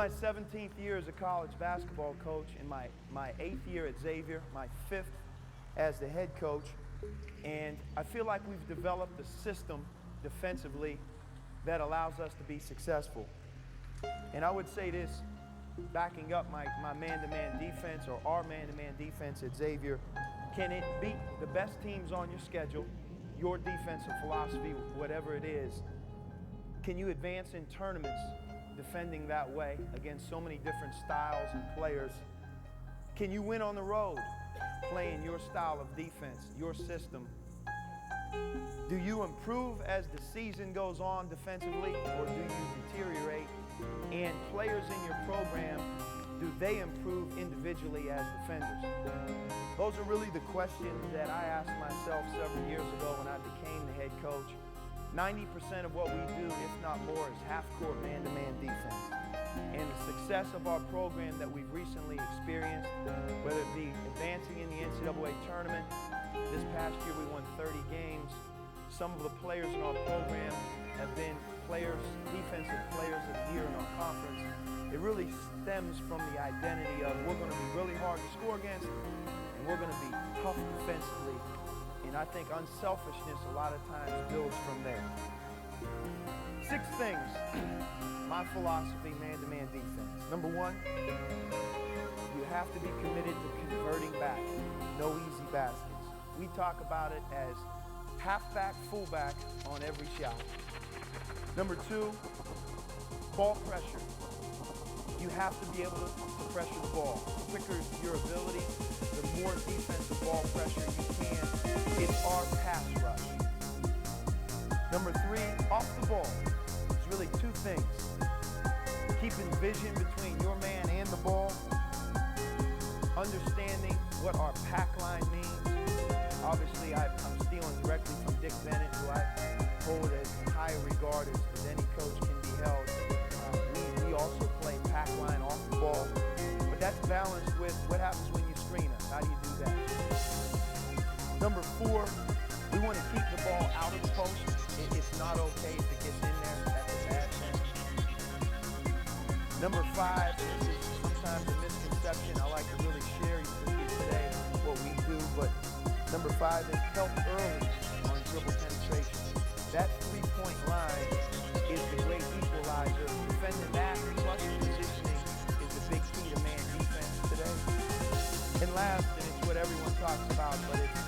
my 17th year as a college basketball coach and my 8th year at Xavier, my 5th as the head coach. And I feel like we've developed a system defensively that allows us to be successful. And I would say this, backing up my man-to-man defense or our man-to-man defense at Xavier, can it beat the best teams on your schedule, your defensive philosophy, whatever it is? Can you advance in tournaments defending that way against so many different styles and players? Can you win on the road playing your style of defense, your system? Do you improve as the season goes on defensively, or do you deteriorate? And players in your program, do they improve individually as defenders? Those are really the questions that I asked myself several years ago when I became the head coach. 90% of what we do, if not more, is half-court man-to-man defense. And the success of our program that we've recently experienced, whether it be advancing in the NCAA tournament, this past year we won 30 games. Some of the players in our program have been defensive players of the year in our conference. It really stems from the identity of we're going to be really hard to score against and we're going to be tough defensively. And I think unselfishness a lot of times builds from there. 6 things, my philosophy, man-to-man defense. Number 1, you have to be committed to converting back. No easy baskets. We talk about it as halfback, fullback on every shot. Number 2, ball pressure. You have to be able to pressure the ball. The quicker your ability, the more defensive ball pressure you can. It's our pass rush. Number 3, off the ball. It's really 2 things. Keeping vision between your man and the ball. Understanding what our pack line means. Obviously, I'm stealing directly from Dick Bennett, who I hold as high regard as any coach can be held. We also play pack line off the ball, but that's balanced with what happens when you screen us. How do you do that? Number 4, we want to keep the ball out of the post. It's not okay if it gets in there. That's a bad thing. Number 5, this is sometimes a misconception. I like to really share with you today what we do, but number 5 is help early on dribble penetration. That 3-point line is the great equalizer. Defending that plus positioning is the big key to man defense today. And last, and it's what everyone talks about, but it's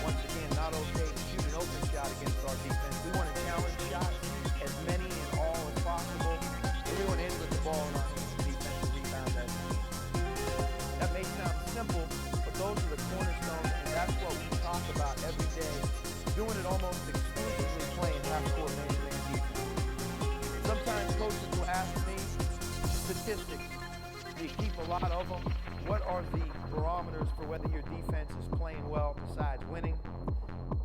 once again not okay to shoot an open shot against our defense. We want to challenge shots, as many and all as possible. And we want to end with the ball in our hands, defensive rebound as a team. That may sound simple, but those are the cornerstones, and that's what we talk about every day. Doing it almost exclusively playing half-court man-to-man defense. Sometimes coaches will ask me statistics. You keep a lot of them. What are the barometers for whether your defense is playing well besides winning?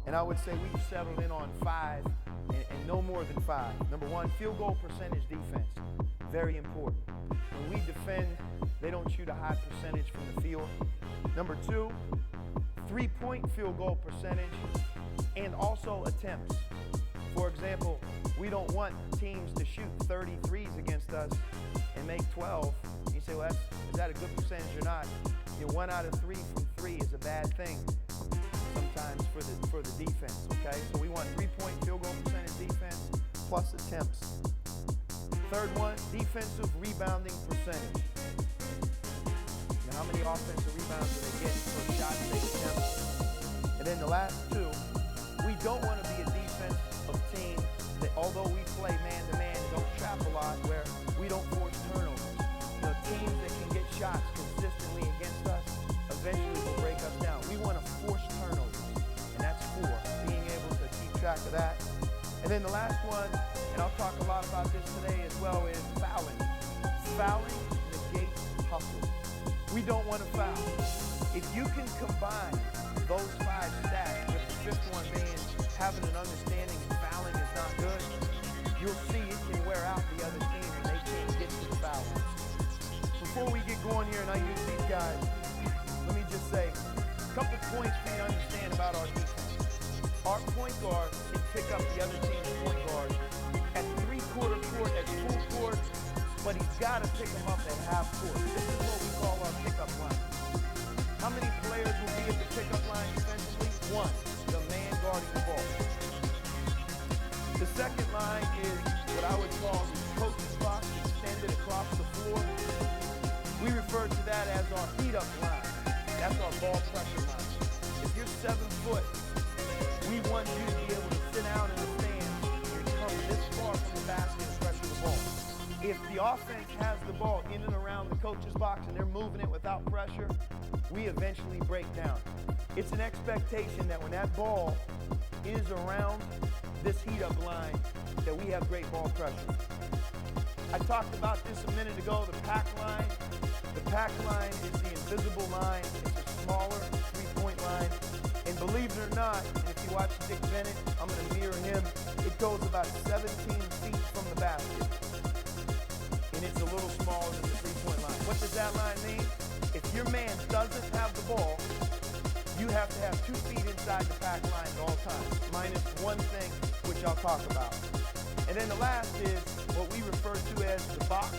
And I would say we've settled in on 5 and no more than 5. Number 1, field goal percentage defense. Very important. When we defend, they don't shoot a high percentage from the field. Number 2, 3-point field goal percentage and also attempts. For example, we don't want teams to shoot 33s against us and make 12. You say, well, is that a good percentage or not? 1 out of 3 from 3 is a bad thing sometimes for the defense, okay? So we want 3-point field goal percentage defense plus attempts. Third one, defensive rebounding percentage. Now, how many offensive rebounds do they get per shot they attempt? And then the last 2, we don't want to be a defensive team that, although we play man-to-man, don't trap a lot, where we don't force turnovers. Teams that can get shots consistently against us eventually will break us down. We want to force turnovers, and that's 4, being able to keep track of that. And then the last one, and I'll talk a lot about this today as well, is fouling. Fouling negates hustle. We don't want to foul. If you can combine those 5 stats with the 5th one being having an understanding that fouling is not good, you'll see it can wear out the other team and they can't get to the foul line. Before we get going here and I use these guys, let me just say a couple points for you to understand about our defense. Our point guard can pick up the other team's point guard at 3/4 court, at full court, but he's got to pick him up at half court. This is what we call our pickup line. How many players will be at the pickup line defensively? One, the man guarding the ball. The second line is what I would call the coach's box extended across the floor. We refer to that as our heat-up line. That's our ball pressure line. If you're 7 foot, we want you to be able to sit down in the stand and come this far from the basket and pressure the ball. If the offense has the ball in and around the coach's box and they're moving it without pressure, we eventually break down. It's an expectation that when that ball is around this heat-up line, that we have great ball pressure. I talked about this a minute ago, the pack line. The pack line is the invisible line. It's a smaller three-point line. And believe it or not, if you watch Dick Bennett, I'm going to mirror him, it goes about 17 feet from the basket. And it's a little smaller than the three-point line. What does that line mean? If your man doesn't have the ball, you have to have 2 feet inside the pack line at all times, minus one thing, which I'll talk about. And then the last is what we refer to as the box.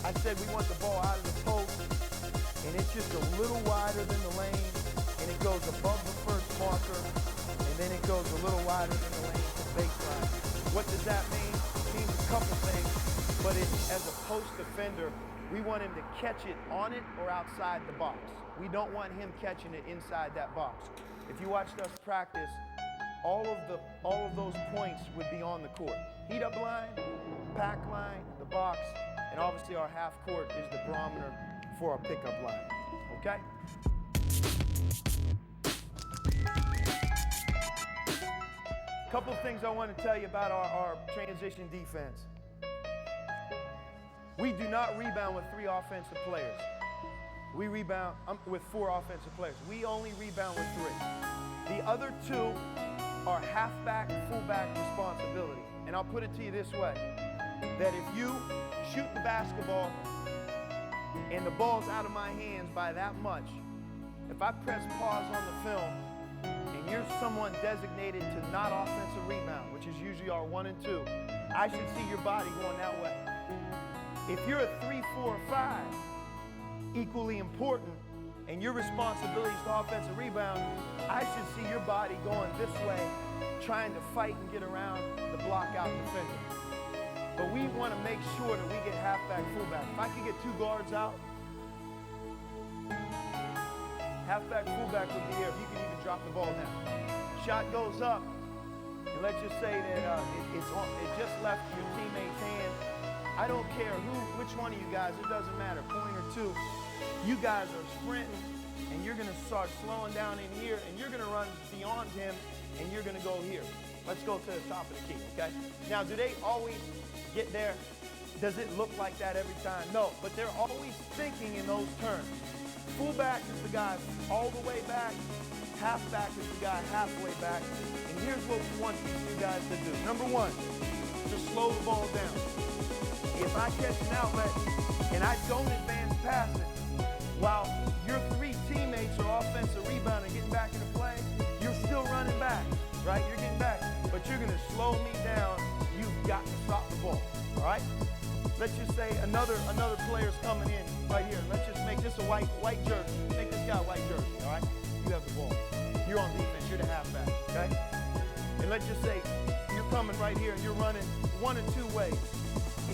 I said we want the ball out of the post, and it's just a little wider than the lane, and it goes above the first marker, and then it goes a little wider than the lane to baseline. What does that mean? It means a couple things, but as a post defender, we want him to catch it on it or outside the box. We don't want him catching it inside that box. If you watched us practice, all of those points would be on the court. Heat-up line, pack line, the box, and obviously our half court is the barometer for our pickup line, okay? Couple things I want to tell you about our transition defense. We do not rebound with 3 offensive players. We rebound with 4 offensive players. We only rebound with 3. The other 2 are halfback, fullback responsibility. And I'll put it to you this way, that if you shoot the basketball and the ball's out of my hands by that much, if I press pause on the film and you're someone designated to not offensive rebound, which is usually our 1 and 2, I should see your body going that way. If you're a 3, 4, 5, equally important, and your responsibility is to offensive rebound, I should see your body going this way, trying to fight and get around the block-out defender. But we want to make sure that we get halfback, fullback. If I could get 2 guards out, halfback, fullback would be here. If you can even drop the ball down. Shot goes up, and let's just say that it just left your teammate's hand. I don't care which one of you guys, it doesn't matter, point or 2. You guys are sprinting, and you're going to start slowing down in here, and you're going to run beyond him, and you're going to go here. Let's go to the top of the key, okay? Now, do they always get there? Does it look like that every time? No, but they're always thinking in those terms. Fullback is the guy all the way back. Halfback is the guy halfway back. And here's what we want these 2 guys to do. Number 1, to slow the ball down. If I catch an outlet and I don't advance past it, while your 3 teammates are offensive rebound and getting back into play, you're still running back, right? You're getting back, but you're going to slow me down. You've got to stop the ball, all right? Let's just say another player's coming in right here. Let's just make this a white jersey. Make this guy a white jersey, all right? You have the ball. You're on defense. You're the halfback, okay? And let's just say you're coming right here and you're running 1 or 2 ways.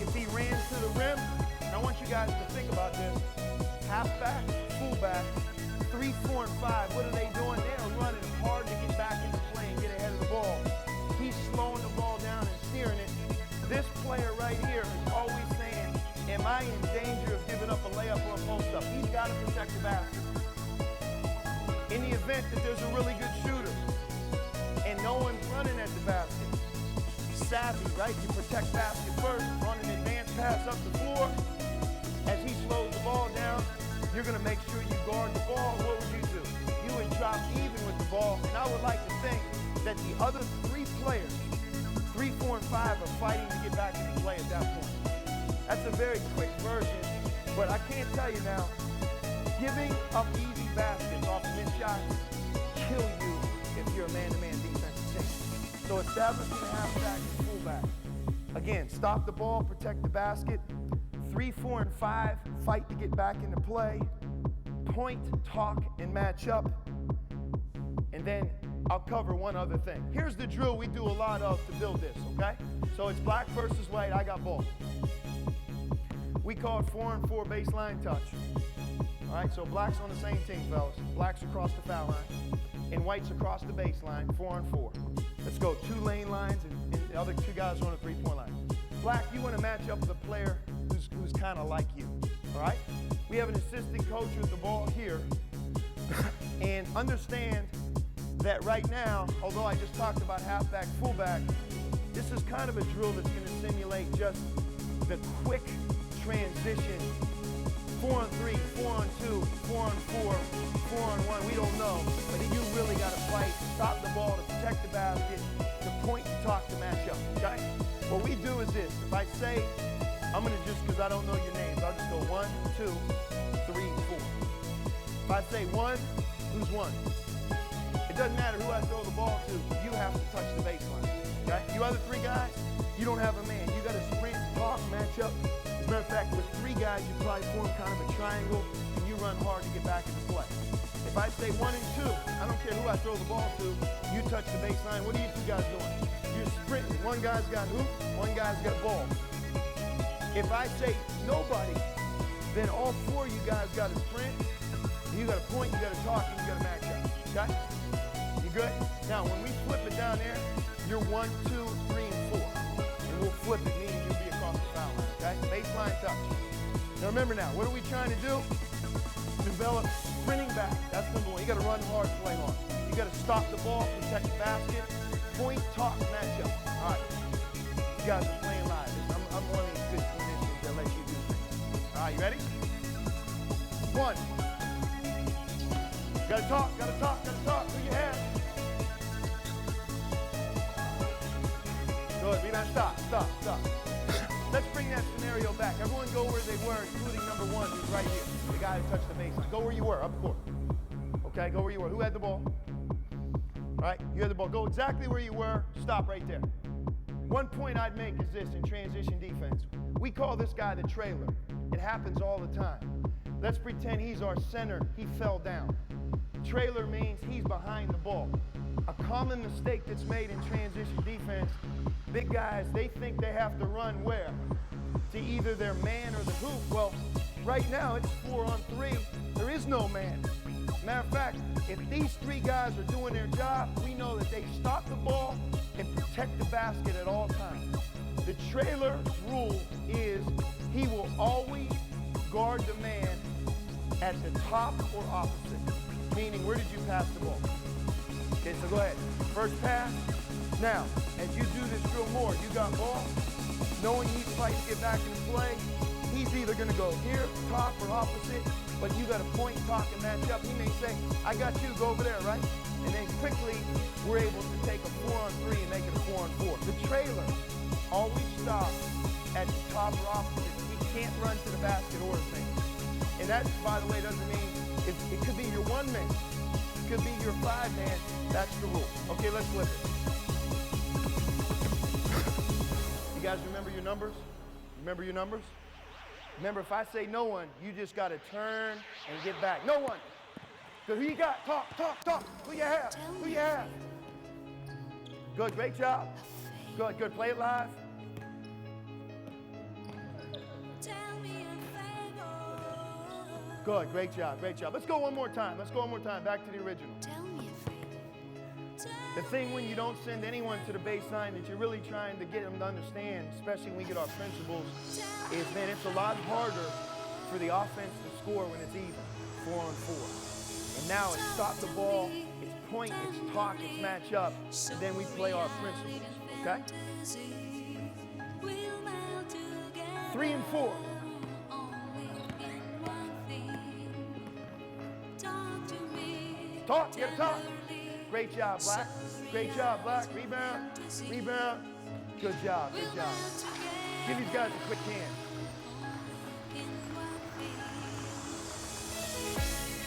If he ran to the rim, and I want you guys to think about this, halfback, fullback, 3, 4, and 5, what are they doing? They're running hard to get back into play and get ahead of the ball. He's slowing the ball down and steering it. This player right here is always saying, am I in danger of giving up a layup or a post-up? He's got to protect the basket. In the event that there's a really good shooter and no one's running at the basket, savvy, right? You protect basket first, run an advanced pass up the floor. As he slows the ball down, you're going to make sure you guard the ball. What would you do? You would drop even with the ball. And I would like to think that the other 3 players, 3, 4, and 5, are fighting to get back into play at that point. That's a very quick version, but I can't tell you now, giving up easy baskets off of mid shots kill you if you're a man-to-man defensive team. So establishing a halfback and fullback. Again, stop the ball, protect the basket. 3, 4, and 5, fight to get back into play. Point, talk, and match up. And then I'll cover one other thing. Here's the drill we do a lot of to build this, okay? So it's black versus white, I got ball. We call it 4-on-4 baseline touch. All right, so black's on the same team, fellas. Black's across the foul line, and white's across the baseline, 4-on-4. Let's go 2 lane lines, and the other 2 guys are on the 3-point line. Black, you want to match up with a player who's kind of like you, all right? We have an assistant coach with the ball here, and understand that right now, although I just talked about halfback, fullback, this is kind of a drill that's going to simulate just the quick transition. 4-on-3, 4-on-2, 4-on-4, 4-on-1, we don't know. But you really got to fight, stop the ball to protect the basket, to point, to talk, to match up, okay? What we do is this. If I say, I'm going to just, because I don't know your names, I'll just go 1, 2, 3, 4. If I say 1, who's 1? It doesn't matter who I throw the ball to, you have to touch the baseline, okay? You other 3 guys, you don't have a man. You got to sprint, talk, match up. As a matter of fact, with 3 guys, you probably form kind of a triangle, and you run hard to get back into play. If I say 1 and 2, I don't care who I throw the ball to, you touch the baseline. What are you 2 guys doing? You're sprinting. 1 guy's got hoop, 1 guy's got ball. If I say nobody, then all 4 of you guys got to sprint, you got to point, you got to talk, and you got to match up, okay? You good? Now, when we flip it down there, you're 1, 2, 3, and 4. And we'll flip it, meaning you'll be across the foul line, okay? Baseline touch. Now remember now, what are we trying to do? Develop sprinting back. That's number 1. You got to run hard, play hard. You got to stop the ball, protect the basket, point, talk, match up. All right. You guys are playing live. I'm one of these good clinicians that let you do things. All right, you ready? 1. Gotta talk, gotta talk, gotta talk. Through your hands. Good. We not stop. Let's bring that scenario back. Everyone go where they were, including number 1, who's right here. The guy who touched the baseline. Go where you were, up court. Okay, go where you were. Who had the ball? All right, you had the ball. Go exactly where you were. Stop right there. One point I'd make is this in transition defense. We call this guy the trailer. It happens all the time. Let's pretend he's our center. He fell down. Trailer means he's behind the ball. A common mistake that's made in transition defense, big guys, they think they have to run where? To either their man or the hoop. Well, right now it's 4-on-3. There is no man. Matter of fact, if these 3 guys are doing their job, we know that they stop the ball and protect the basket at all times. The trailer rule is he will always guard the man at the top or opposite. Meaning, where did you pass the ball? Okay, so go ahead. First pass. Now, as you do this drill more, you got ball, knowing he's fighting to get back into play, he's either going to go here, top, or opposite, but you got to point, talk, and match up. He may say, I got you, go over there, right? And then quickly, we're able to take a 4-on-3 and make it a 4-on-4. The trailer always stops at the top or opposite. He can't run to the basket or his man. And that, by the way, doesn't mean it could be your 1 man. It could be your 5 man. That's the rule. Okay, let's flip it. You guys remember your numbers? Remember your numbers? Remember, if I say no one, you just got to turn and get back. No one. Good. Who you got? Talk. Who you have? Who you have? Good. Great job. Good. Play it live. Good. Great job. Let's go one more time. Back to the original. The thing when you don't send anyone to the baseline that you're really trying to get them to understand, especially when we get our principles, is, man, it's a lot harder for the offense to score when it's even, 4-on-4. And now it's stop the ball, it's point, it's talk, it's match up, and then we play our principles, okay? 3 and 4. Talk, you gotta talk. Great job, Black. Rebound. Good job. Give these guys a quick hand.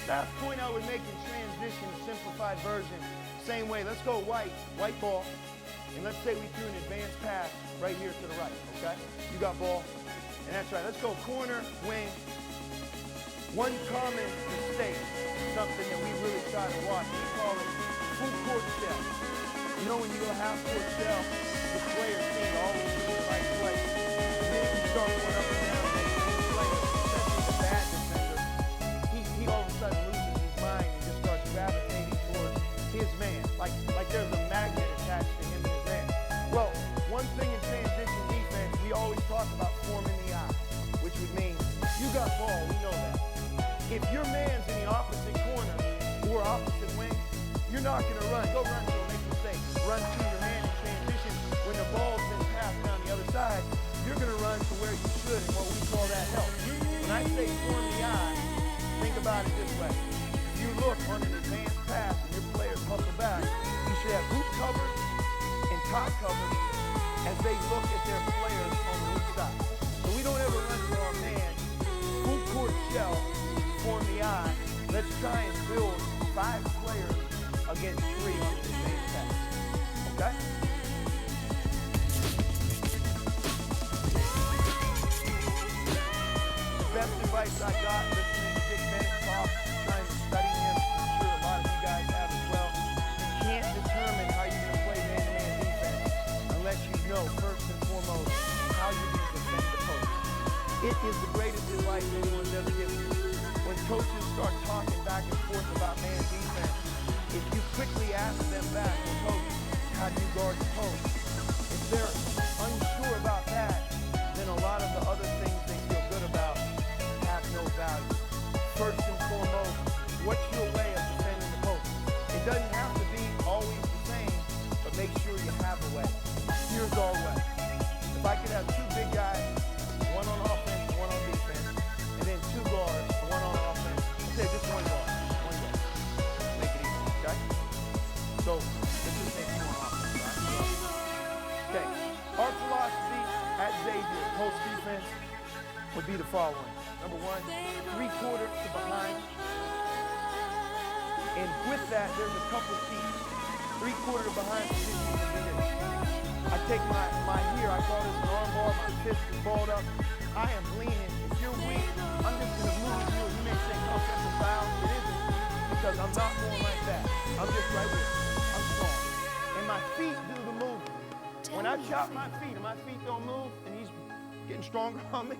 Last point I would make in transition, simplified version. Same way, let's go white ball. And let's say we threw an advanced pass right here to the right, okay? You got ball, and that's right. Let's go corner, wing. One common mistake, something that we really try to watch, we call it full court shell. You know when you go half court shell, the players seem to always be in the right place. And then you start going up and down, and the player, especially the bad defender, he all of a sudden loses his mind and just starts gravitating towards his man, like there's a magnet attached to him and his man. Well, one thing in transition defense, we always talk about forming the eye, which would mean you got ball, we know that. If your man's in the opposite corner or opposite wing, you're not going to run. Go run to him, make a mistake. Run to your man in transition. When the ball's been passed down the other side, you're going to run to where you should, and what we call that help. When I say form the eye, think about it this way. If you look on an advanced pass and your players hustle back, you should have boot covers and top covers as they look at their players on the weak side. So we don't ever run to our man. Full court shell, form the eye. Let's try and build 5 players against 3 on the advanced pass. Okay? The best advice I got listening to Dick Bennett talk, trying to study him, I'm sure a lot of you guys have as well. You can't determine how you're going to play man-to-man defense unless you know first and foremost how you're going to defend the post. It is the greatest advice anyone's ever given you. When coaches start talking back and forth about man defense, if you quickly ask them back, well, coach, how do you guard the post? If they're unsure about that, then a lot of the other things they feel good about have no value. First and foremost, what's your way of defending the post? It doesn't have to be always the same, but make sure you have a way. Here's our way. If I could have 2 big guys, one on offense, one on defense, and then 2 guards, one on offense. Okay, just one guard. Make it easy, okay? So, let's just take 2 on offense, right? Okay, our philosophy at Xavier, post defense, would be the following. Number 1, 3/4 to behind. And with that, there's a couple keys. 3/4 to behind position would be this. I take my here, I call this an arm bar, my fist is balled up. I am leaning. If you're weak, I'm just going to move you. You may say, coach, that's a foul. It isn't, because I'm not going like that. I'm just right here. I'm strong. And my feet do the movement. When I chop my feet and my feet don't move, and he's getting stronger on me,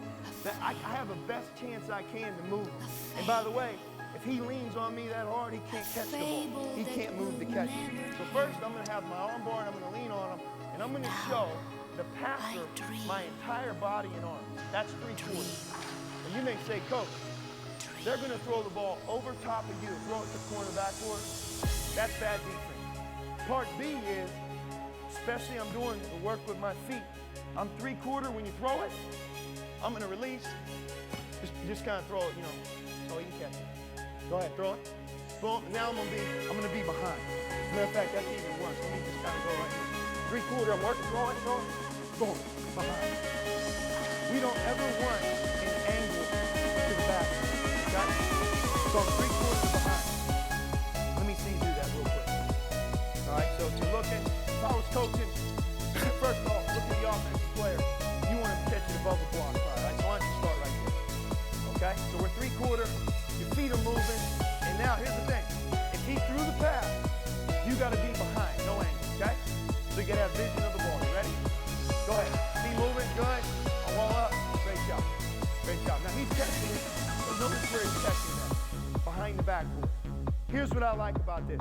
I have the best chance I can to move him. And by the way, if he leans on me that hard, he can't catch the ball. He can't move to catch it. So first, I'm going to have my arm bar, and I'm going to lean on him, and I'm going to show the passer my entire body and arm. That's 3/4. And you may say, coach, they're going to throw the ball over top of you, throw it to corner backboard. That's bad defense. Part B is, especially I'm doing the work with my feet. I'm 3/4 when you throw it. I'm going to release. Just kind of throw it, so you can catch it. Go ahead, throw it. Boom. Now I'm going to be behind. As a matter of fact, that's even worse. Let me just kind of go right here. 3/4, I'm working, throw it. Boom, behind. We don't ever want an angle to the back. Got it? So I'm 3/4 behind. Let me see you do that real quick. All right, so if you're looking, if I was coaching, first of all, look at the offensive player. You want to catch it above the block. All right, so why don't you start right here? Okay, so we're 3/4, your feet are moving, and now here's the thing. If he threw the pass, you got to be behind, no angle, okay? So you can have vision of the ball. You ready? Go ahead. Be moving, good. I'll wall up. Great job. Great job. Now he's catching it. So notice where he's catching that. Behind the backboard. Here's what I like about this.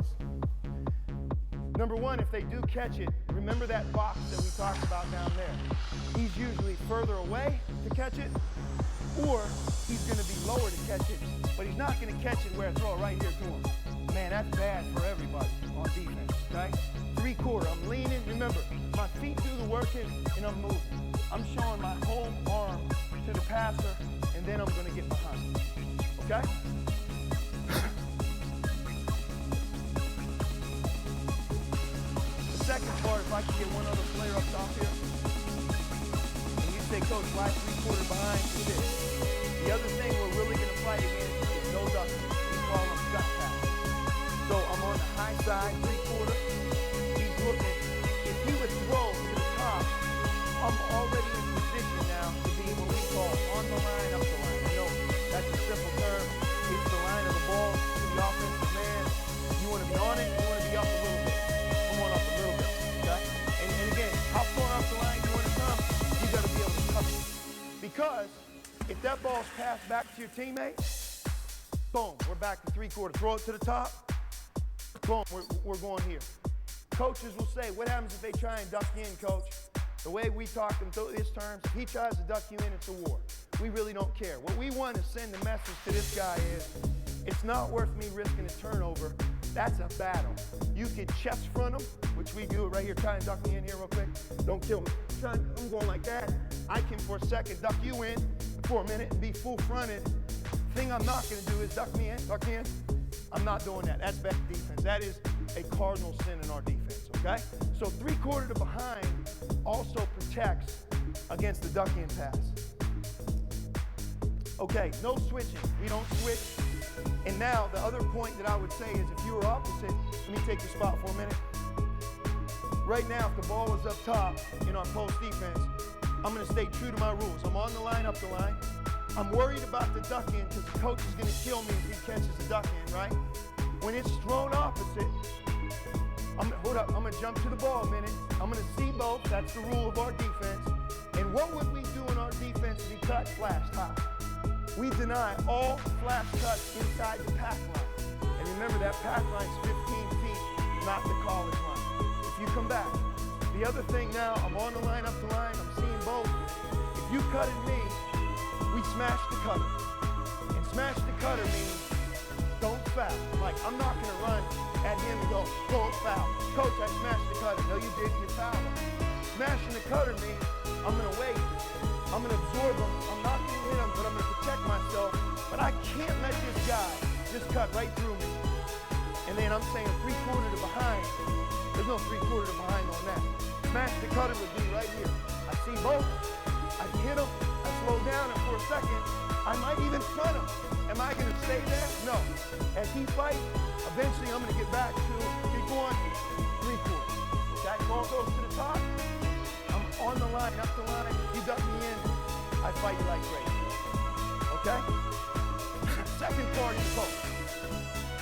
Number 1, if they do catch it, remember that box that we talked about down there. He's usually further away to catch it, or he's going to be lower to catch it, but he's not going to catch it where I throw it right here to him. Man, that's bad for everybody on defense, okay? 3/4, I'm leaning. Remember, my feet do the working, and I'm moving. I'm showing my whole arm to the passer, and then I'm going to get behind. Okay? The second part, if I can get one other player up top here, and you say, Coach, why 3/4 behind? Do this. The other thing we're really going to fight against is no ducking. We call them gut passes. So I'm on the high side, 3/4. He's looking. If he would already in position now to be what we call on the line, up the line. I know that's a simple term. It's the line of the ball to the offensive man. You want to be on it, you want to be up a little bit. Come on up a little bit, okay? And again, how far up the line you want to come, you got to be able to cover it. Because if that ball's passed back to your teammate, boom, we're back to three-quarter. Throw it to the top, boom, we're going here. Coaches will say, what happens if they try and duck you in, coach? The way we talk them through these terms, if he tries to duck you in, it's a war. We really don't care. What we want to send the message to this guy is, it's not worth me risking a turnover. That's a battle. You could chest front him, which we do right here. Try and duck me in here real quick. Don't kill me. I'm going like that. I can, for a second, duck you in for a minute and be full-fronted. Thing I'm not going to do is duck me in. I'm not doing that. That's bad defense. That is a cardinal sin in our defense, okay? So three-quarter to behind also protects against the duck-in pass. Okay, no switching. We don't switch. And now the other point that I would say is if you were opposite, let me take your spot for a minute. Right now, if the ball was up top in our post defense, I'm going to stay true to my rules. I'm on the line, up the line. I'm worried about the duck-in because the coach is going to kill me if he catches the duck-in, right? When it's thrown opposite, I'm going to jump to the ball a minute. I'm going to see both. That's the rule of our defense. And what would we do in our defense if he cut flash top? We deny all flash cuts inside the pack line. And remember, that pack line's 15 feet, not the college line. If you come back. The other thing now, I'm on the line, up the line. I'm seeing both. If you cutted me, we smash the cutter. And smash the cutter means don't foul. Like, I'm not going to run at him and go, don't foul. Coach, I smashed the cutter. No, you didn't. You fouled him. Smashing the cutter means I'm going to wait. I'm going to absorb him. I'm not going to hit him, but I'm going to protect myself. But I can't let this guy just cut right through me. And then I'm saying three-quarter to behind. There's no three-quarter to behind on that. Smash the cutter would be right here. I see both. I can hit him. I slow down, and for a second, I might even front him. Am I going to stay there? No. As he fights, eventually I'm going to get back to, keep going, three-quarters. That ball goes to the top. I'm on the line, up the line. You duck me in, I fight you like crazy. Okay? Second part is post.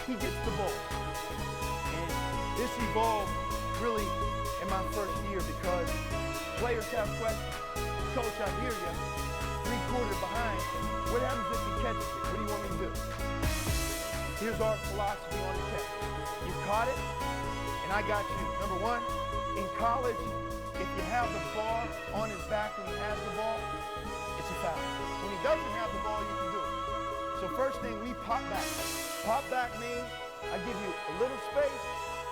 He gets the ball. And this evolved really in my first year because players have questions. Coach, I hear you. Three-quarter behind. What happens if he catches it? What do you want me to do? Here's our philosophy on the catch. You caught it, and I got you. Number one, in college, if you have the bar on his back when he has the ball, it's a foul. When he doesn't have the ball, you can do it. So first thing, we pop back. Pop back means I give you a little space,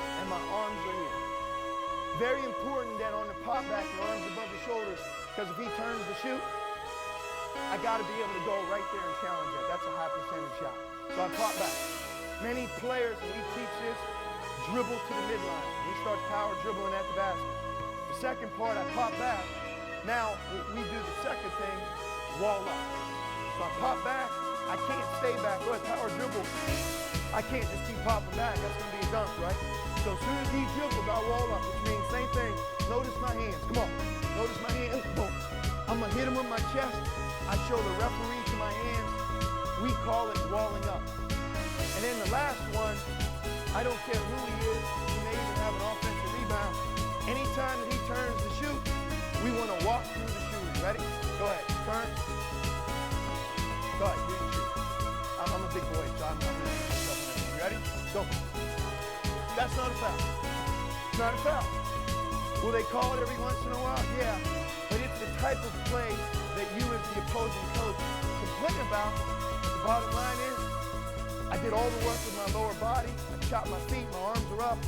and my arms are here. Very important that on the pop back, your arms above the shoulders, because if he turns to shoot, I got to be able to go right there and challenge that. That's a high percentage shot. So I pop back. Many players, and we teach this, dribble to the midline. He starts power dribbling at the basket. The second part, I pop back. Now, we do the second thing, wall up. So I pop back. I can't stay back. Go ahead, power dribble. I can't just keep popping back. That's going to be a dunk, right? So as soon as he dribbles, I wall up, which means same thing. Notice my hands. Come on. Notice my hands. Boom. I'm going to hit him with my chest. I show the referee to my hands. We call it walling up. And then the last one, I don't care who he is. He may even have an offensive rebound. Anytime that he turns to shoot, we want to walk through the shooting. Ready? Go ahead. Turn. Go ahead. Do your shoot. I'm a big boy, so I'm going to do stuff. You ready? Go. That's not a foul. It's not a foul. Will they call it every once in a while? Yeah. But it's the type of play that you as the opposing coach complain about. The bottom line is, I did all the work with my lower body. I chopped my feet, my arms are up.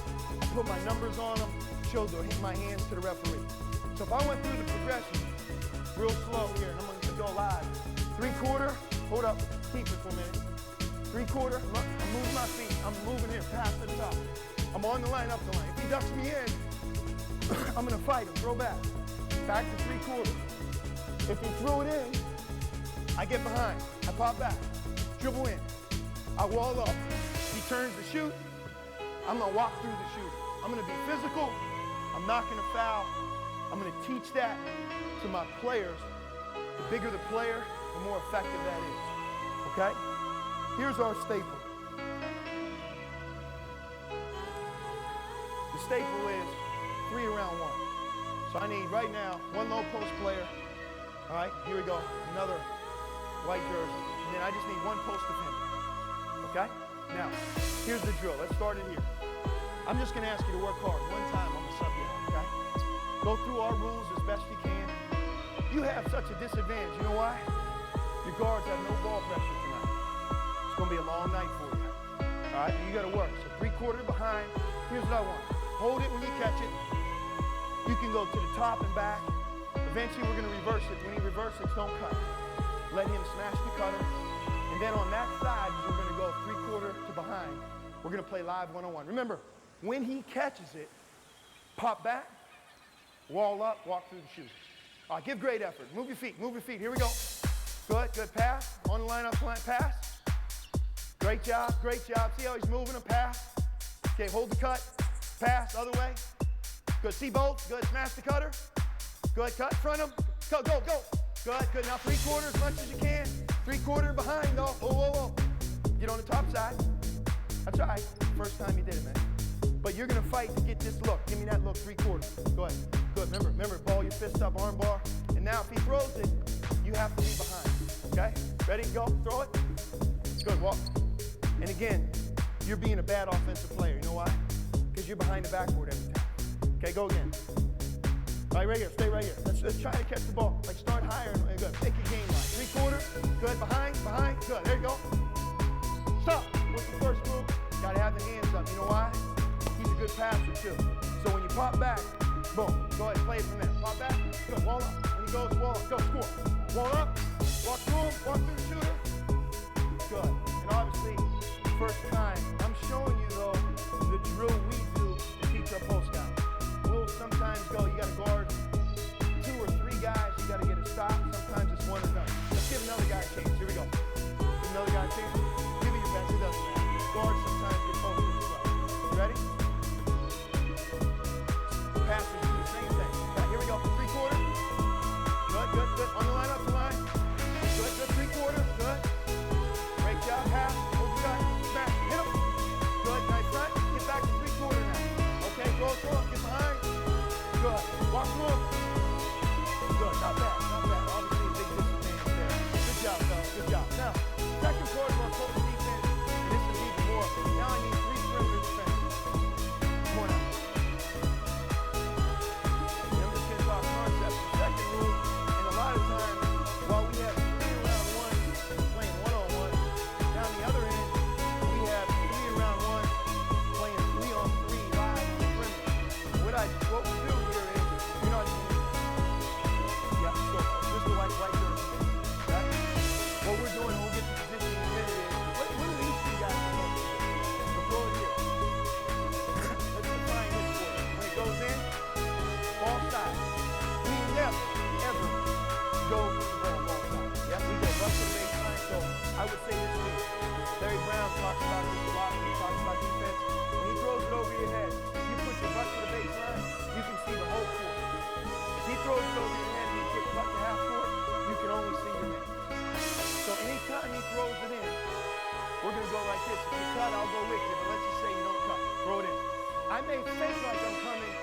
I put my numbers on them, showed my hands to the referee. So if I went through the progression, real slow here, and I'm going to go live. Three-quarter, hold up, keep it for a minute. Three-quarter, I'm moving my feet. I'm moving here, past the top. I'm on the line, up the line. If he ducks me in, I'm going to fight him, throw back. Back to three-quarter. If he threw it in, I get behind. I pop back, dribble in. I wall up. He turns to shoot. I'm going to walk through the shooter. I'm going to be physical. I'm not going to foul. I'm going to teach that to my players. The bigger the player, the more effective that is. Okay? Here's our staple. The staple is 3 around 1. So I need right now 1 low post player. All right, here we go. Another white jersey. And then I just need 1 post defender. Okay? Now, here's the drill. Let's start it here. I'm just going to ask you to work hard 1 time on the sub you out, okay? Go through our rules as best you can. You have such a disadvantage. You know why? Your guards have no ball pressure tonight. It's going to be a long night for you. All right? You got to work. So 3/4 behind. Here's what I want. Hold it when you catch it. You can go to the top and back. Eventually, we're going to reverse it. When he reverses, don't cut. Let him smash the cutter. And then on that side, we're going to go 3/4 to behind. We're going to play live 1-on-1. Remember, when he catches it, pop back, wall up, walk through the shoes. All right, give great effort. Move your feet, move your feet. Here we go. Good, good pass. On the line up, pass. Great job, great job. See how he's moving a pass? Okay, hold the cut. Pass, other way. Good, see both. Good, smash the cutter. Good, cut, front him. Go, go, go. Good, good. Now 3/4 as much as you can. 3/4 behind, though. Whoa, whoa, whoa. Get on the top side. That's all right. First time you did it, man. But you're going to fight to get this look. Give me that look, 3/4. Go ahead. Good. Remember, ball your fist up, arm bar. And now if he throws it, you have to be behind. Okay? Ready? Go. Throw it. Good. Walk. And again, you're being a bad offensive player. You know why? Because you're behind the backboard every time. Okay, go again. All right, right here. Stay right here. Let's try to catch the ball. Like start higher. Good. Take your game line. 3/4. Good. Behind. Good. There you go. Stop. What's the first move? Got to have the hands up. You know why? He's a good passer too. So when you pop back, boom. Go ahead, play it from there. Pop back. Good. Wall up. When he goes, wall up. Go. Score. Wall up. Walk through him. Walk through the shooter. Good. And obviously, first time, I'm showing you though the drill we do to teach our post guys. We'll sometimes go. You got to guard 2 or 3 guys. You got to get a stop. Sometimes it's 1 or none. Let's give another guy a chance. Here we go. Give another guy a chance. Give it your best. It doesn't matter. Guards sometimes get posted as well. You ready? Passing, do the same thing. Right, here we go. 3/4. Good, good, good. On the line, up the line. Good, good. 3/4. Good. Great job. Pass. Hold the guy. Smash. Hit him. Good. Nice front. Get back to 3/4 now. Okay. Go, go. Get behind. Good. Walk through him. Good. Not bad. Not bad. Obviously a big disadvantage there. Good job, fellas. Good job. Now, second part of our post defense. And this is even more. Now I need 3 perimeter defenders. Come on now. And I'm just going to talk concepts. The second rule, and a lot of times, while we have 3 around 1 playing 1-on-1, down the other end, we have 3 around 1 playing 3-on-3 live on the perimeter. What we do here is, you're not even, yeah, so just the white jersey. Right? What we're doing, we'll get to position in a minute, is, what do these 2 guys do? So throw it here. Let's define this for you. When it goes in, ball side. We never, ever go to the ball side. Yep, we go rush to the baseline. So I would say this week, Larry Brown talks about this a lot when he talks about defense. When he throws it over your head, you put your butt to the baseline, you can see the whole court. If he throws it over your head and you put your butt to half court, you can only see your man. So anytime he throws it in, we're going to go like this. If you cut, I'll go with you, but let's just say you don't cut. Throw it in. I may fake like I'm coming,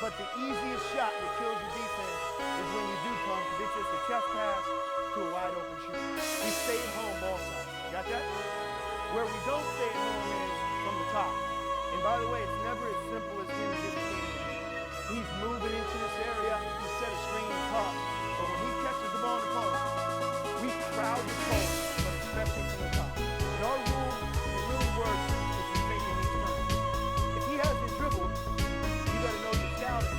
but the easiest shot that kills your defense is when you do come, because it's just a chest pass to a wide open shooter. We stay at home ball side. Got that? Where we don't stay at home is from the top. And by the way, it's never as simple as him just being. He's moving into this area. He set a screen in the top. But when he catches the ball in the post, we crowd the post, but especially from the top. And our rule, it really works if you're making these turns. If he hasn't dribbled, you got to know your scouting.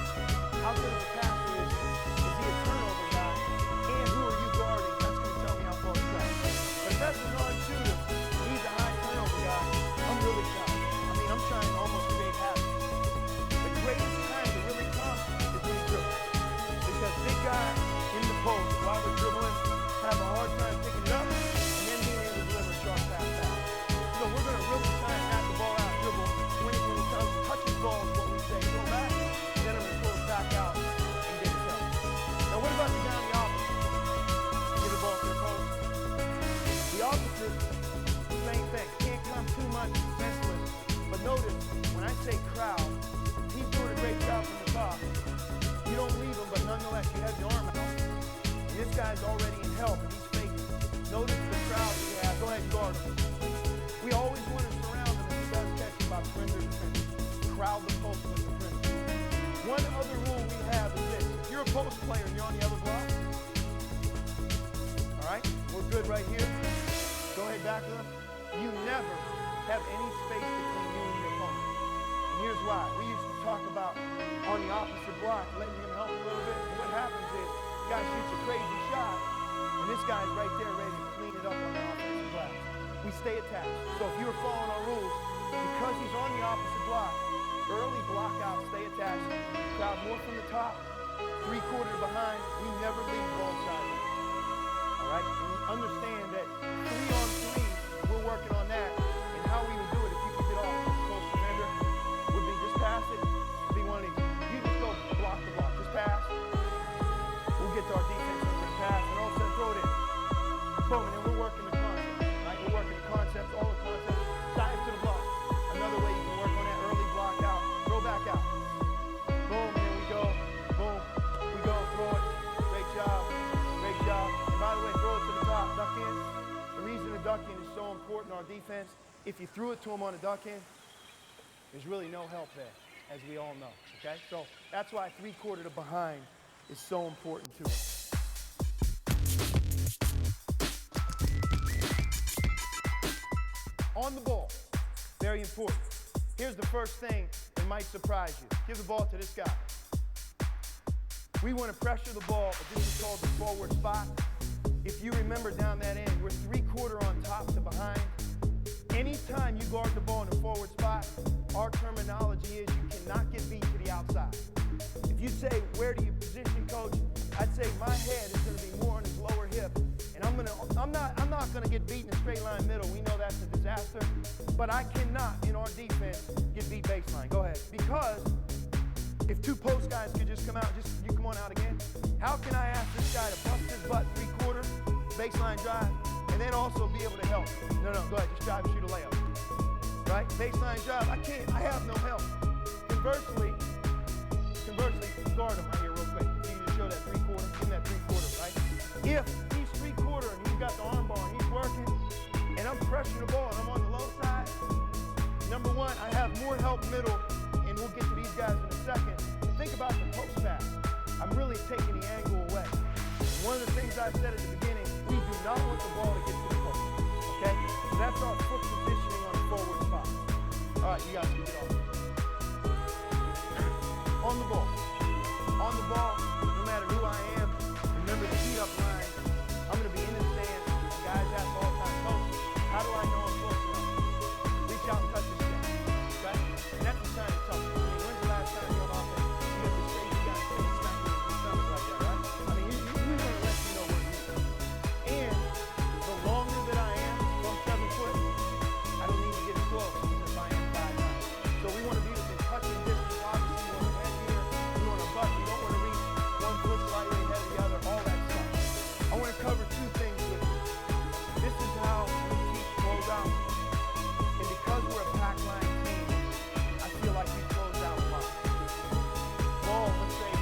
How good of a passer is he? Is he a turnover guy? And who are you guarding? That's going to tell me how far he's got. But if that's a non-shooter, he's a high turnover guy. I'm really tough. I mean, I'm trying to almost create habits. The greatest time to really come is when he dribbles. Because big guy in the post, while they're dribbling, have a hard time picking it up, and then being able to deliver a sharp pass. guy's already in help and he's faking. Notice the crowd we have. Go ahead and guard him. We always want to surround him if he does catch him by perimeter defense. Crowd the post with the perimeter. One other rule we have is this. If you're a post player and you're on the other block, all right, we're good right here. Go ahead back to them. You never have any space between you and your opponent. And here's why. We used to talk about on the opposite block, letting him help a little bit. And what happens is, the guy shoots a crazy shot, and this guy's right there ready to clean it up on the offensive glass. We stay attached. So if you were following our rules, because he's on the opposite block, early block out, stay attached. Crowd more from the top, 3/4 behind. We never leave ball side. All right? And understand that 3-on-3, we're working on that. And how we would do it, if you could get off the close defender, would be just pass it. Be one of these. You just go block the block. Just pass. We'll get to our defense over the pass, and all of a sudden throw it in. Boom, and then we're working the concept. Right? We're working the concepts, all the concepts. Dive to the block. Another way you can work on that early block out. Throw back out. Boom, and then we go. Boom. We go, throw it. Great job. Great job. And by the way, throw it to the top. Duck in. The reason the duck in is so important in our defense, if you threw it to him on a duck in, there's really no help there, as we all know, okay? So that's why 3/4 to behind is so important to us. On the ball, very important. Here's the first thing that might surprise you. Give the ball to this guy. We want to pressure the ball, but this is called the forward spot. If you remember down that end, we're 3/4 on top to behind. Anytime you guard the ball in the forward spot, our terminology is you cannot get beat to the outside. If you say, where do you position, coach? I'd say my head is going to be more on his lower hip, and I'm not going to get beat in a straight line middle. We know that's a disaster, but I cannot in our defense get beat baseline. Go ahead, because if two post guys could just come out, you come on out again. How can I ask this guy to bust his butt 3/4 baseline drive, and then also be able to help? No, go ahead, just drive and shoot a layup. Right? Baseline drive, I can't, I have no help. Conversely, guard him right here real quick. You just show that 3/4, give him that 3/4, right? If he's 3/4 and he's got the arm bar and he's working, and I'm pressuring the ball and I'm on the low side, number one, I have more help middle, and we'll get to these guys in a second. Think about the post pass. I'm really taking the angle away. One of the things I said at the beginning, we do not want the ball to get to the post, okay? So that's our foot positioning on the forward spot. All right, you guys can get off. On the ball. On the ball, no matter who I am, remember the heat up line. I'm going to be in the stand. Guys ask all the time, coach, how do I know I'm close enough? Reach out and touch the shit, okay? And that's the sign of toughness. I mean, when's the last time you're on offense? You got this crazy guy sitting smacking in your stomach like that, right? I mean, you want to let you know where you're at. And the longer that I am from 7 foot, I don't need to get as close as I am 5'9". So we want to be within touching distance. Obviously, we want to head here. We want to butt. We don't want to reach 1 foot slightly ahead of the other, all that stuff. I want to cover 2 things with you. This is how we teach close out. And because we're a pack line team, I feel like we close out a lot. Ball, let's say,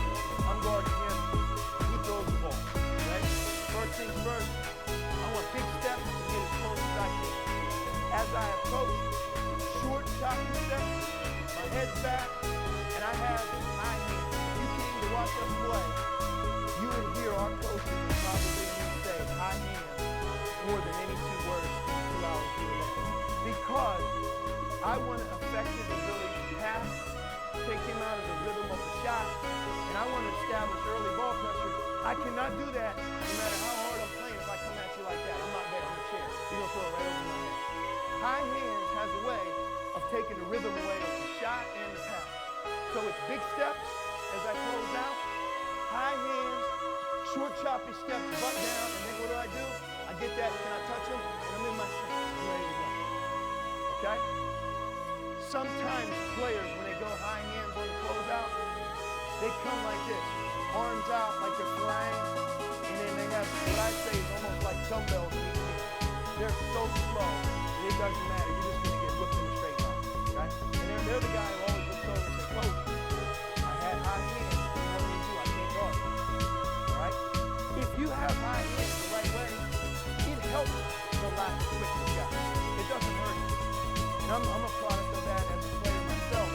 I'm guarding him. He throws the ball, right? First things first, I want big steps to get as close as I can. As I approach, short, choppy steps, my head's back, and I have high hands. If you came to watch us play, you would hear our coaches would probably say high hands more than any 2 words throughout the day. Because I want to effectively really pass, take him out of the rhythm of the shot, and I want to establish early ball pressure. I cannot do that no matter how hard I'm playing if I come at you like that. I'm not there, I'm a chair. You're going to throw it right over my head. High hands has a way of taking the rhythm away of the shot and the pass. So it's big steps as I close out, high hands, short choppy steps, butt down, and then what do? I get that, can I touch him? And I'm in my stance, I'm ready to go. Okay? Sometimes players, when they go high hands on the closeout, they come like this, arms out like they're flying, and then they have what I say is almost like dumbbells in each knee. They're so slow, it doesn't matter, you're just going to get whipped in a straight line. Okay? And they're the guy who always looks over and says, coach, I had high hands, what do you do? I can't guard. All right? If you have have high hands the right way, it helps the lack of quickness guy. It doesn't hurt you. And I'm a product of that as a player myself.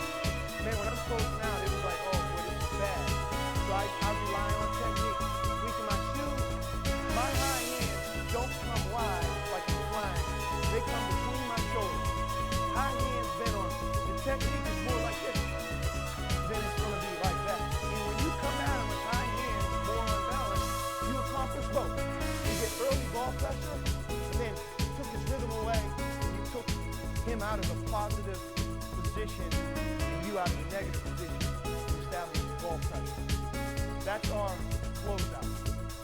Man, when I'm closing out, it was like, oh, boy, this is bad. So I rely on technique. Tweaking my shoes, my high hands don't come wide like it's flying. They come between my shoulders. High hands bent on. The technique is more like this. Then it's going to be like that. And when you come at him with high hands, more unbalanced, you accomplish both. You get early ball pressure, and then took his rhythm away, and you took him out of a positive position, and you out of a negative position to establish ball pressure. That's our closeout.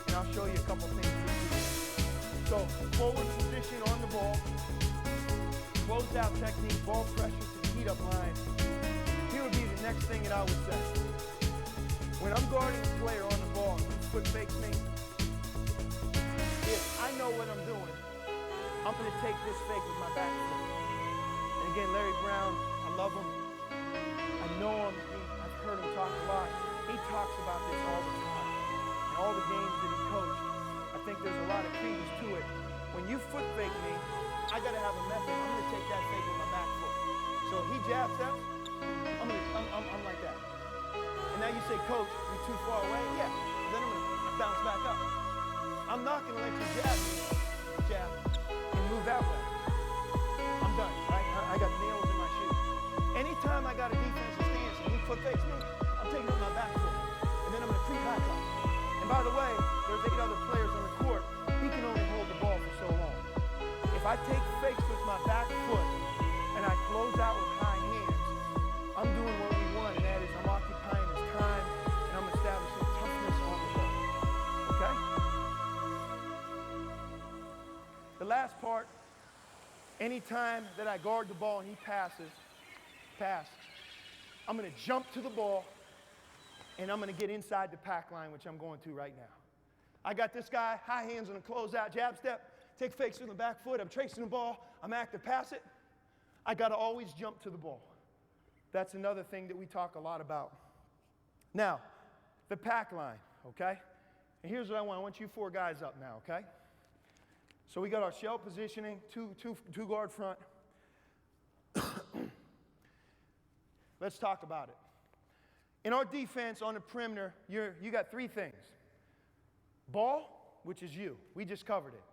And I'll show you a couple things we do. So, forward position on the ball, closeout technique, ball pressure to the heat-up line. Here would be the next thing that I would say. When I'm guarding a player on the ball and he foot fakes me, if I know what I'm doing, I'm going to take this fake with my back foot. And again, Larry Brown, I love him. I know him. I've heard him talk a lot. He talks about this all the time. In all the games that he coached, I think there's a lot of credence to it. When you foot fake me, I got to have a method. I'm going to take that fake with my back foot. So if he jab steps, I'm like that. And now you say, Coach, you're too far away. Yeah. Then I'm going to bounce back up. I'm not going to let you jab, and move that way. I'm done, right? I got nails in my shoes. Anytime I got a defensive stance and he foot fakes me, I'm taking it with my back foot. And then I'm going to creep back up. And by the way, there's 8 other players on the court. He can only hold the ball for so long. If I take fakes with my back foot and I close out with high hands, I'm doing what we want, and that is I'm occupying his time and I'm establishing toughness on the ball. Okay? The last part, anytime that I guard the ball and he pass, I'm going to jump to the ball and I'm going to get inside the pack line, which I'm going to right now. I got this guy, high hands on a closeout, jab step, take fakes with the back foot, I'm tracing the ball, I'm active, pass it. I got to always jump to the ball. That's another thing that we talk a lot about. Now, the pack line, okay? And here's what I want. I want you 4 guys up now, okay? So we got our shell positioning, two guard front. Let's talk about it. In our defense on the perimeter, you got 3 things. Ball, which is you. We just covered it.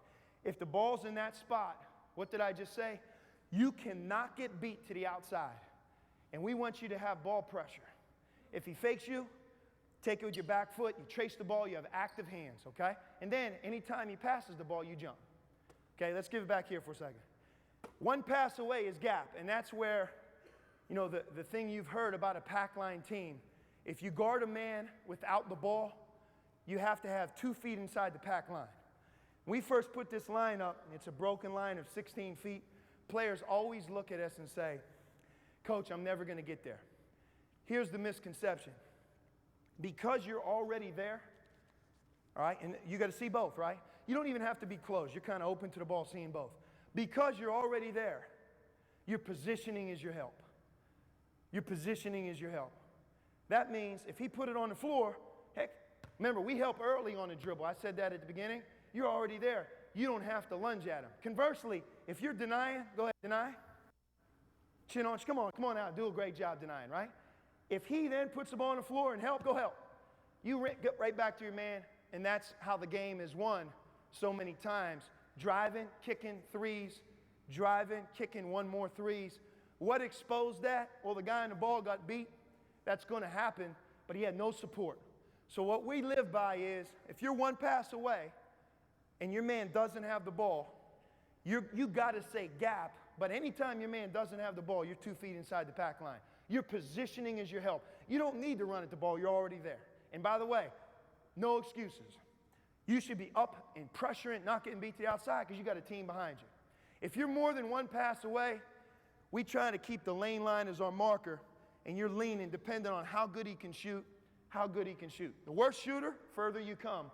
If the ball's in that spot, what did I just say? You cannot get beat to the outside. And we want you to have ball pressure. If he fakes you, take it with your back foot, you trace the ball, you have active hands, okay? And then anytime he passes the ball, you jump. Okay, let's give it back here for a second. 1 pass away is gap, and that's where, you know, the thing you've heard about a pack line team. If you guard a man without the ball, you have to have 2 feet inside the pack line. When we first put this line up, and it's a broken line of 16 feet, players always look at us and say, Coach, I'm never going to get there. Here's the misconception. Because you're already there, all right, and you got to see both, right? You don't even have to be close. You're kind of open to the ball, seeing both. Because you're already there, your positioning is your help. Your positioning is your help. That means if he put it on the floor, heck, remember, we help early on the dribble. I said that at the beginning. You're already there. You don't have to lunge at him. Conversely, if you're denying, go ahead, deny. Chin on, come on out, do a great job denying, right? If he then puts the ball on the floor and help, go help. You get right back to your man, and that's how the game is won so many times. Driving, kicking threes, driving, kicking 1 more threes. What exposed that? Well, the guy in the ball got beat. That's going to happen, but he had no support. So what we live by is, if you're 1 pass away and your man doesn't have the ball, you got to say gap, but anytime your man doesn't have the ball, you're 2 feet inside the pack line. Your positioning is your help. You don't need to run at the ball. You're already there. And by the way, no excuses. You should be up and pressuring, not getting beat to the outside because you got a team behind you. If you're more than 1 pass away, we try to keep the lane line as our marker, and you're leaning depending on how good he can shoot, The worse shooter, further you come.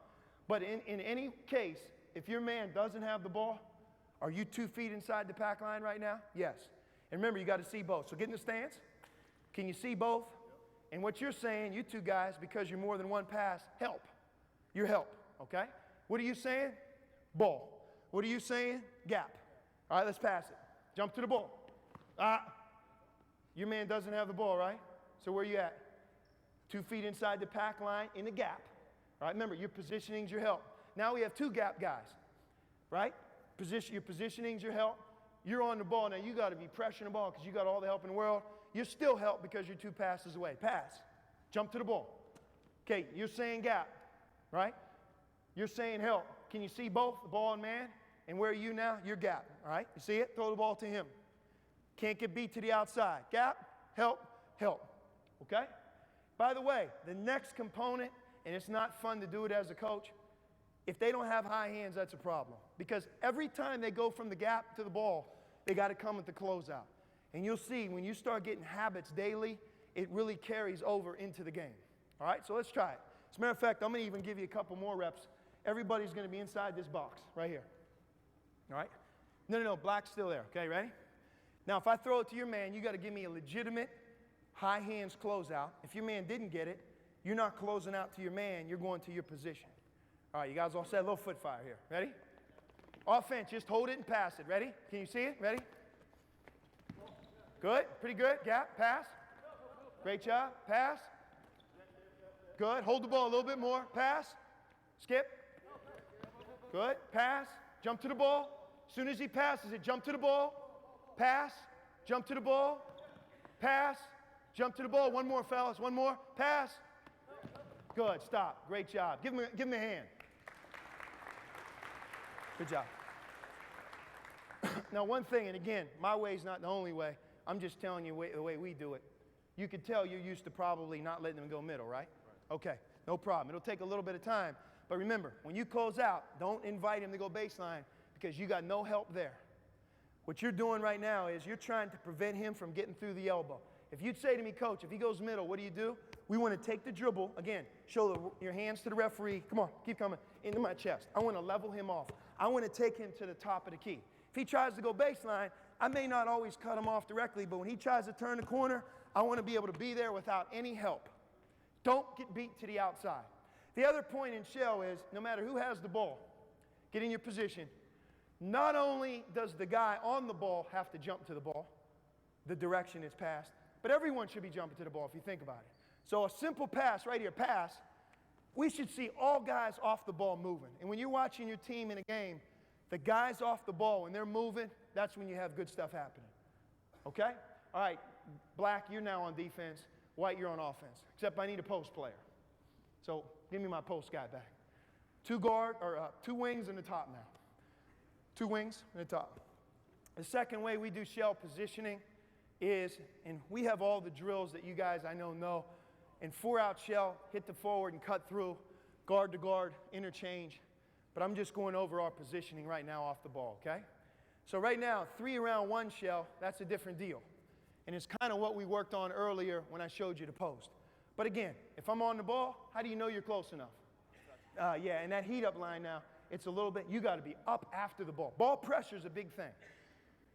But in any case, if your man doesn't have the ball, are you 2 feet inside the pack line right now? Yes. And remember, you got to see both. So get in the stance. Can you see both? And what you're saying, you 2 guys, because you're more than 1 pass, help. Your help, okay? What are you saying? Ball. What are you saying? Gap. All right, let's pass it. Jump to the ball. Your man doesn't have the ball, right? So where are you at? 2 feet inside the pack line in the gap. All right, remember, your positioning's your help. Now we have 2 gap guys, right? Your positioning's your help. You're on the ball. Now you got to be pressuring the ball because you got all the help in the world. You're still help because you're 2 passes away. Pass. Jump to the ball. Okay, you're saying gap, right? You're saying help. Can you see both, the ball and man? And where are you now? You're gap, all right? You see it? Throw the ball to him. Can't get beat to the outside. Gap, help, help. Okay? By the way, the next component, and it's not fun to do it as a coach, if they don't have high hands, that's a problem. Because every time they go from the gap to the ball, they got to come at the closeout. And you'll see when you start getting habits daily, it really carries over into the game. All right, so let's try it. As a matter of fact, I'm going to even give you a couple more reps. Everybody's going to be inside this box right here. All right? No, black's still there. Okay, ready? Now, if I throw it to your man, you got to give me a legitimate high hands closeout. If your man didn't get it, you're not closing out to your man, you're going to your position. All right, you guys all set? A little foot fire here. Ready? Offense, just hold it and pass it. Ready? Can you see it? Ready? Good. Pretty good. Gap. Pass. Great job. Pass. Good. Hold the ball a little bit more. Pass. Skip. Good. Pass. Jump to the ball. As soon as he passes it, jump to the ball. Pass. Jump to the ball. Pass. Jump to the ball. One more, fellas. One more. Pass. Good. Stop. Great job. Give him a hand. Good job. Now, one thing, and again, my way is not the only way. I'm just telling you the way we do it. You could tell you're used to probably not letting them go middle, right? Okay, no problem. It'll take a little bit of time. But remember, when you close out, don't invite him to go baseline because you got no help there. What you're doing right now is you're trying to prevent him from getting through the elbow. If you'd say to me, Coach, if he goes middle, what do? We want to take the dribble, again, show your hands to the referee. Come on, keep coming, into my chest. I want to level him off. I want to take him to the top of the key. If he tries to go baseline, I may not always cut him off directly, but when he tries to turn the corner, I want to be able to be there without any help. Don't get beat to the outside. The other point in shell is no matter who has the ball, get in your position. Not only does the guy on the ball have to jump to the ball, the direction it's passed, but everyone should be jumping to the ball if you think about it. So a simple pass right here, pass, we should see all guys off the ball moving. And when you're watching your team in a game, the guys off the ball, when they're moving, that's when you have good stuff happening. Okay? All right, black, you're now on defense. White, you're on offense. Except I need a post player. So give me my post guy back. 2 wings in the top now. 2 wings in the top. The second way we do shell positioning is, and we have all the drills that you guys I know, in 4-out shell, hit the forward and cut through, guard to guard, interchange. But I'm just going over our positioning right now off the ball, okay? So right now, 3 around 1 shell, that's a different deal. And it's kind of what we worked on earlier when I showed you the post. But again, if I'm on the ball, how do you know you're close enough? Yeah, and that heat up line now, it's a little bit, you got to be up after the ball. Ball pressure is a big thing.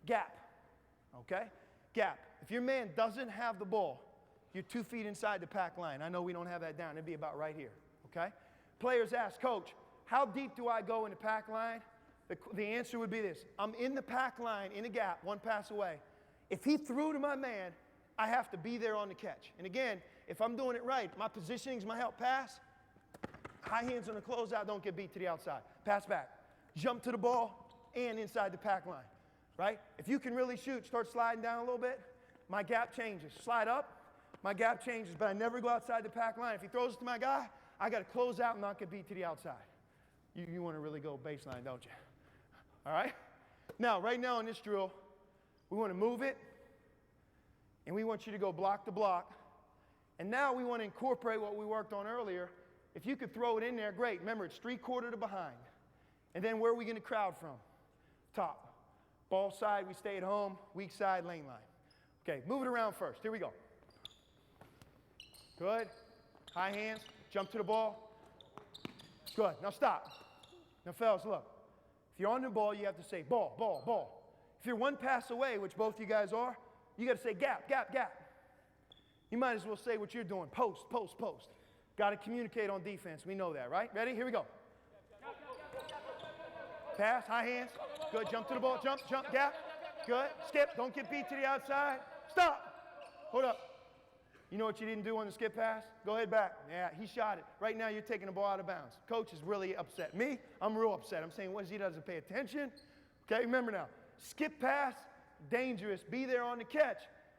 Gap, okay? Gap. If your man doesn't have the ball, you're 2 feet inside the pack line. I know we don't have that down. It'd be about right here, okay? Players ask, Coach, how deep do I go in the pack line? The answer would be this. I'm in the pack line, in a gap, 1 pass away. If he threw to my man, I have to be there on the catch. And again, if I'm doing it right, my positioning's my help pass. High hands on the closeout, don't get beat to the outside. Pass back. Jump to the ball and inside the pack line, right? If you can really shoot, start sliding down a little bit, my gap changes. Slide up, my gap changes, but I never go outside the pack line. If he throws it to my guy, I got to close out and not get beat to the outside. You want to really go baseline, don't you? All right? Now, right now in this drill, we want to move it, and we want you to go block to block. And now we want to incorporate what we worked on earlier. If you could throw it in there, great. Remember, it's 3/4 to behind. And then where are we going to crowd from? Top. Ball side, we stay at home. Weak side, lane line. Okay, move it around first. Here we go. Good. High hands. Jump to the ball. Good. Now stop. Now, fellas, look. If you're on the ball, you have to say ball, ball, ball. If you're 1 pass away, which both you guys are, you got to say gap, gap, gap. You might as well say what you're doing. Post, post, post. Got to communicate on defense. We know that, right? Ready? Here we go. pass, high hands. Good, jump to the ball, jump, gap. Good, skip, don't get beat to the outside. Stop. Hold up. You know what you didn't do on the skip pass? Go ahead back. Yeah, he shot it. Right now you're taking the ball out of bounds. Coach is really upset. Me, I'm real upset. I'm saying, what is he doesn't pay attention? Okay, remember now, skip pass, dangerous. Be there on the catch.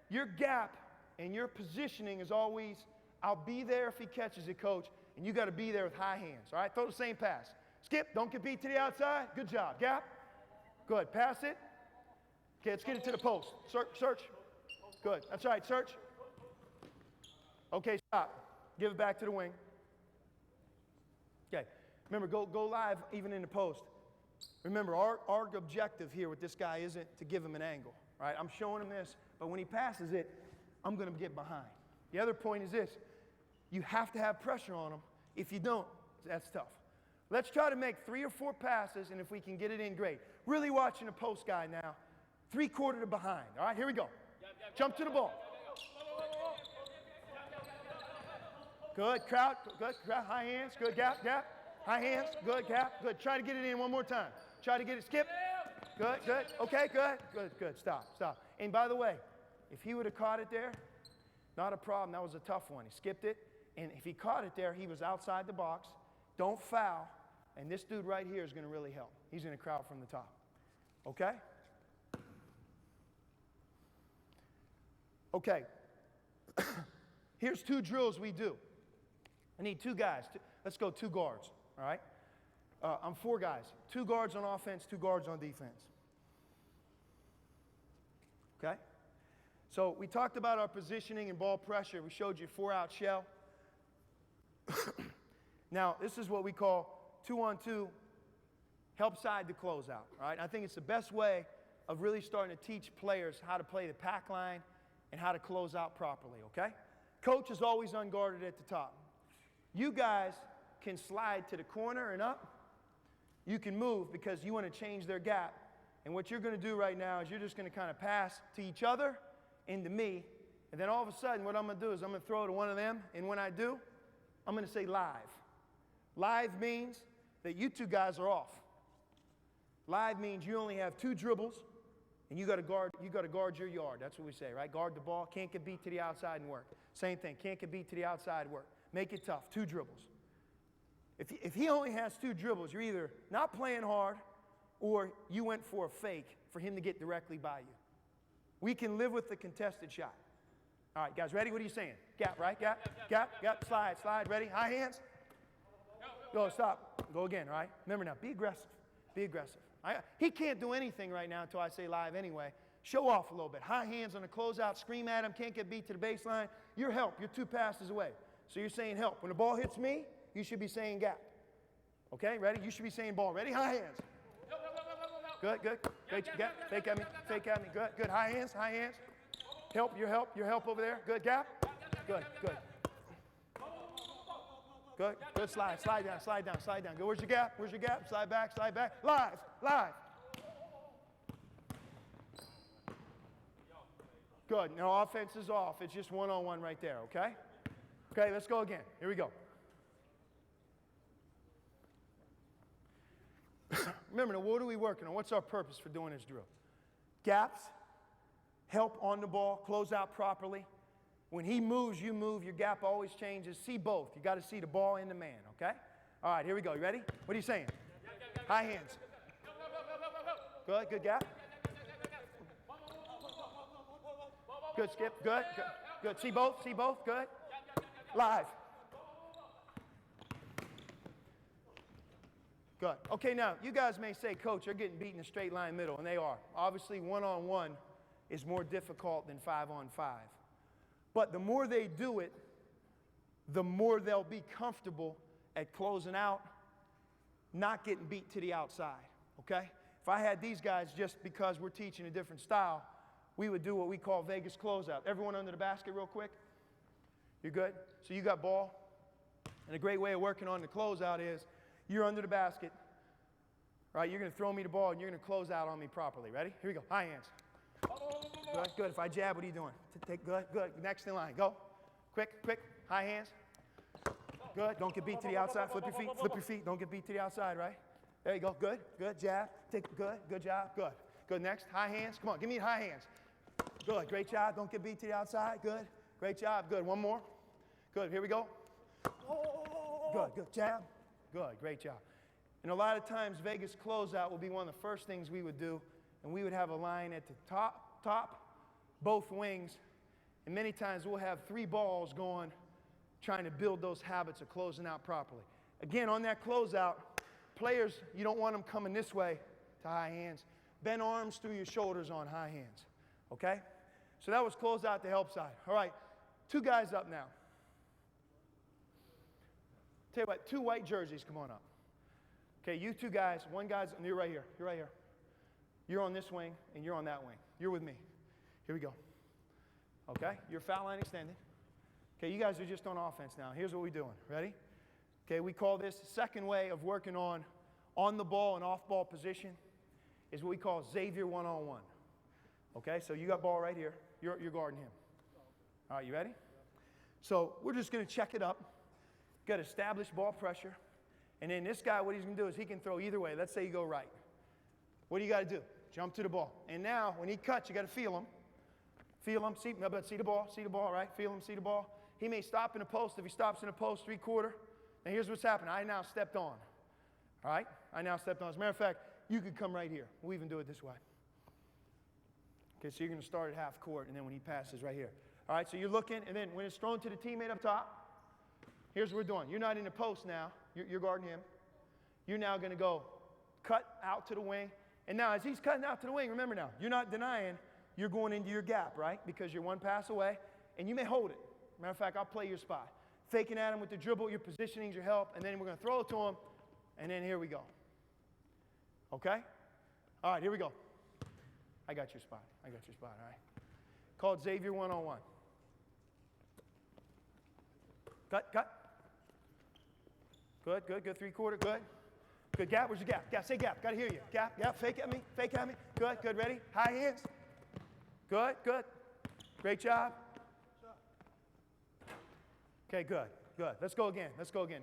Your gap and your positioning is always, I'll be there if he catches it, coach, and you got to be there with high hands. All right, throw the same pass. Skip, don't get beat to the outside. Good job. Gap. Good. Pass it. Okay, let's get it to the post. Search. Good. That's right. Search. Okay, stop. Give it back to the wing. Okay. Remember, go live even in the post. Remember, our objective here with this guy isn't to give him an angle. Right? I'm showing him this, but when he passes it, I'm going to get behind. The other point is this. You have to have pressure on him. If you don't, that's tough. Let's try to make 3 or 4 passes, and if we can get it in, great. Really watching the post guy now. 3/4 to behind. All right, here we go. Jump to the ball. Good, crowd, high hands, good, gap, high hands, good, gap, good. Try to get it in one more time. Try to get it, skip. Good, okay, good, stop. And by the way, if he would have caught it there, not a problem, that was a tough one. He skipped it, and if he caught it there, he was outside the box. Don't foul, and this dude right here is going to really help. He's going to crowd from the top, okay? Okay, here's 2 drills we do. I need 2 guys. Let's go 2 guards, all right? I'm 4 guys. 2 guards on offense, 2 guards on defense. Okay? So we talked about our positioning and ball pressure. We showed you 4-out shell. Now, this is what we call 2-on-2, help side to close out, all right? I think it's the best way of really starting to teach players how to play the pack line and how to close out properly, okay? Coach is always unguarded at the top. You guys can slide to the corner and up. You can move because you want to change their gap. And what you're going to do right now is you're just going to kind of pass to each other and to me. And then all of a sudden what I'm going to do is I'm going to throw it to one of them. And when I do, I'm going to say live. Live means that you 2 guys are off. Live means you only have 2 dribbles and you got to guard your yard. That's what we say, right? Guard the ball. Can't get beat to the outside and work. Same thing. Can't get beat to the outside and work. Make it tough. 2 dribbles. If he only has 2 dribbles, you're either not playing hard or you went for a fake for him to get directly by you. We can live with the contested shot. All right, guys, ready? What are you saying? Gap, right? Gap, slide, ready? High hands. Go, stop. Go again, all right? Remember now, be aggressive. Be aggressive. He can't do anything right now until I say live anyway. Show off a little bit. High hands on the closeout. Scream at him. Can't get beat to the baseline. Your help. You're 2 passes away. So you're saying help. When the ball hits me, you should be saying gap. Okay, ready? You should be saying ball. Ready? High hands. Good. Great, gap. Fake at me. Good. High hands. Help, your help over there. Good, gap. Good. Good, slide down. Good, where's your gap? Slide back. Live. Good, now offense is off. It's just one-on-one right there, okay? Okay, let's go again. Here we go. Remember, now, what are we working on? What's our purpose for doing this drill? Gaps, help on the ball, close out properly. When he moves, you move. Your gap always changes. See both. You got to see the ball and the man, okay? All right, here we go. You ready? What are you saying? High hands. Good gap. Good skip. Good. See both. Good. Live. Good. Okay, now, you guys may say, Coach, they're getting beat in a straight line middle, and they are. Obviously, 1-on-1 is more difficult than 5-on-5. But the more they do it, the more they'll be comfortable at closing out, not getting beat to the outside, okay? If I had these guys just because we're teaching a different style, we would do what we call Vegas closeout. Everyone under the basket real quick. You're good? So you got ball. And a great way of working on the closeout is you're under the basket, right? You're going to throw me the ball and you're going to close out on me properly. Ready? Here we go. High hands. Good. If I jab, what are you doing? Good. Next in line. Go. Quick. High hands. Good. Don't get beat to the outside. Flip your feet. Don't get beat to the outside, right? There you go. Good, good. Jab. Good job. Good. Good. Next. High hands. Come on, give me high hands. Good. Great job. Don't get beat to the outside. Good. Great job. Good. One more. Good. Here we go. Good. Good. Jab. Good. Great job. And a lot of times, Vegas closeout will be one of the first things we would do, and we would have a line at the top, both wings, and many times we'll have 3 balls going, trying to build those habits of closing out properly. Again, on that closeout, players, you don't want them coming this way to high hands. Bend arms through your shoulders on high hands, okay? So that was closeout the help side. All right, 2 guys up now. Tell you what, 2 white jerseys, come on up. Okay, you 2 guys, one guy's, you're right here, you're right here. You're on this wing, and you're on that wing. You're with me. Here we go. Okay, your foul line extended. Okay, you guys are just on offense now. Here's what we're doing. Ready? Okay, we call this the second way of working on the ball and off ball position is what we call Xavier one-on-one. Okay, so you got ball right here. You're guarding him. All right, you ready? So we're just going to check it up. Got established ball pressure. And then this guy, what he's going to do is he can throw either way. Let's say you go right. What do you got to do? Jump to the ball. And now, when he cuts, you got to feel him. Feel him. See the ball, right? Feel him, see the ball. He may stop in the post. If he stops in the post, 3/4. Now, here's what's happening. I now stepped on. All right? I now stepped on. As a matter of fact, you could come right here. We'll even do it this way. Okay, so you're going to start at half court, and then when he passes, right here. All right, so you're looking, and then when it's thrown to the teammate up top, here's what we're doing. You're not in the post now. You're guarding him. You're now going to go cut out to the wing. And now, as he's cutting out to the wing, remember now, you're not denying you're going into your gap, right? Because you're one pass away, and you may hold it. Matter of fact, I'll play your spot. Faking at him with the dribble, your positioning's your help, and then we're going to throw it to him, and then here we go. Okay? All right, here we go. I got your spot. All right? Called Xavier one-on-one. Cut. Good, 3/4, good. Good, gap, where's your gap? Gap, say gap, gotta hear you. Gap, fake at me. Good, ready? High hands. Good. Great job. Okay, good. Let's go again.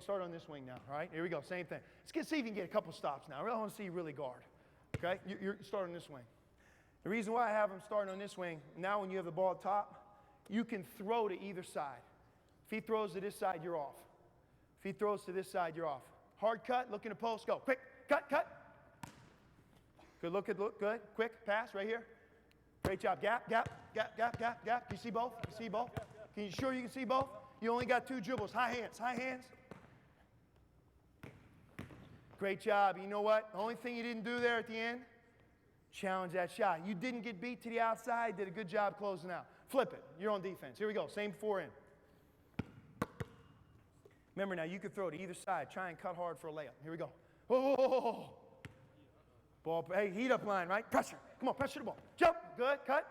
Start on this wing now, all right? Here we go, same thing. Let's see if you can get a couple stops now. I really want to see you really guard, okay? You're starting this wing. The reason why I have him starting on this wing, now when you have the ball at top, you can throw to either side. If he throws to this side, you're off. If he throws to this side, you're off. Hard cut, look in the post, go. Quick, cut. Good, look, good. Quick, pass right here. Great job. Gap. Can you see both? Can you sure you can see both? You only got 2 dribbles. High hands. Great job. You know what? The only thing you didn't do there at the end, challenge that shot. You didn't get beat to the outside, did a good job closing out. Flip it. You're on defense. Here we go. Same 4 in. Remember now, you can throw to either side. Try and cut hard for a layup. Here we go. Oh! Ball, hey, heat up line, right? Pressure. Come on, pressure the ball. Jump. Good, cut.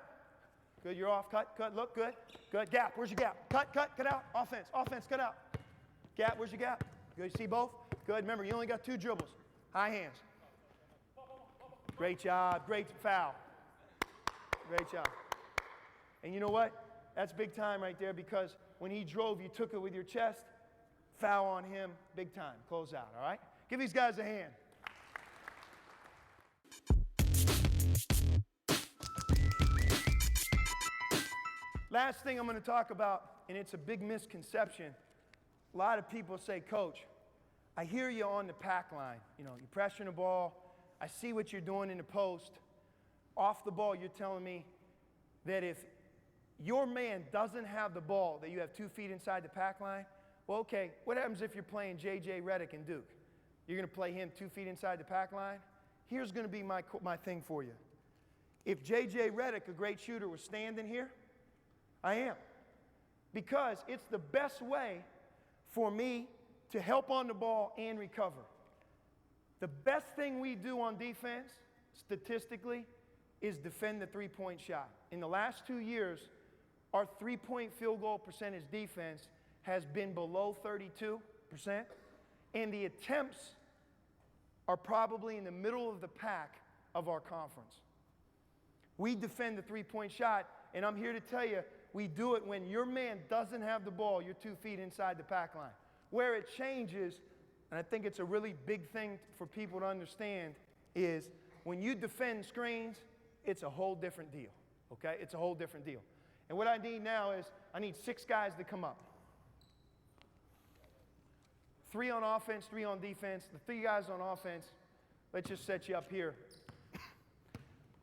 Good, you're off. Cut. Look, good. Good, gap. Where's your gap? Cut out. Offense, cut out. Gap, where's your gap? Good, you see both? Good, remember, you only got 2 dribbles. High hands. Great job. Great foul. Great job. And you know what? That's big time right there because when he drove, you took it with your chest. Foul on him, big time. Close out, all right? Give these guys a hand. Last thing I'm going to talk about, and it's a big misconception. A lot of people say, Coach, I hear you on the pack line. You know, you're pressuring the ball. I see what you're doing in the post. Off the ball, you're telling me that if your man doesn't have the ball, that you have 2 feet inside the pack line. Well, okay, what happens if you're playing J.J. Redick and Duke? You're going to play him 2 feet inside the pack line? Here's going to be my thing for you. If J.J. Redick, a great shooter, was standing here, I am. Because it's the best way for me to help on the ball and recover. The best thing we do on defense, statistically, is defend the 3-point shot. In the last 2 years, our 3-point field goal percentage defense has been below 32%, and the attempts are probably in the middle of the pack of our conference. We defend the 3-point shot, and I'm here to tell you, we do it when your man doesn't have the ball, you're 2 feet inside the pack line. Where it changes, and I think it's a really big thing for people to understand, is when you defend screens, it's a whole different deal, okay? It's a whole different deal. And what I need now is I need 6 guys to come up. 3 on offense, 3 on defense. The 3 guys on offense, let's just set you up here.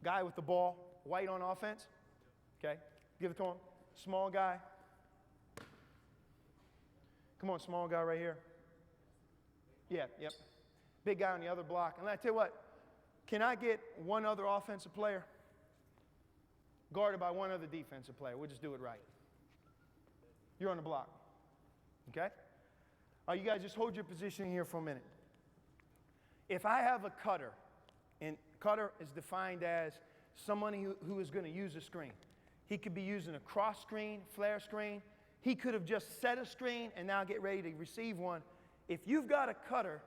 Guy with the ball, white on offense, okay? Give it to him. Small guy. Come on, small guy right here. Yeah, yep. Big guy on the other block. And I tell you what, can I get one other offensive player? Guarded by one other defensive player. We'll just do it right. You're on the block. Okay? All right, you guys just hold your position here for a minute. If I have a cutter, and cutter is defined as someone who is going to use a screen. He could be using a cross screen, flare screen. He could have just set a screen and now get ready to receive one. If you've got a cutter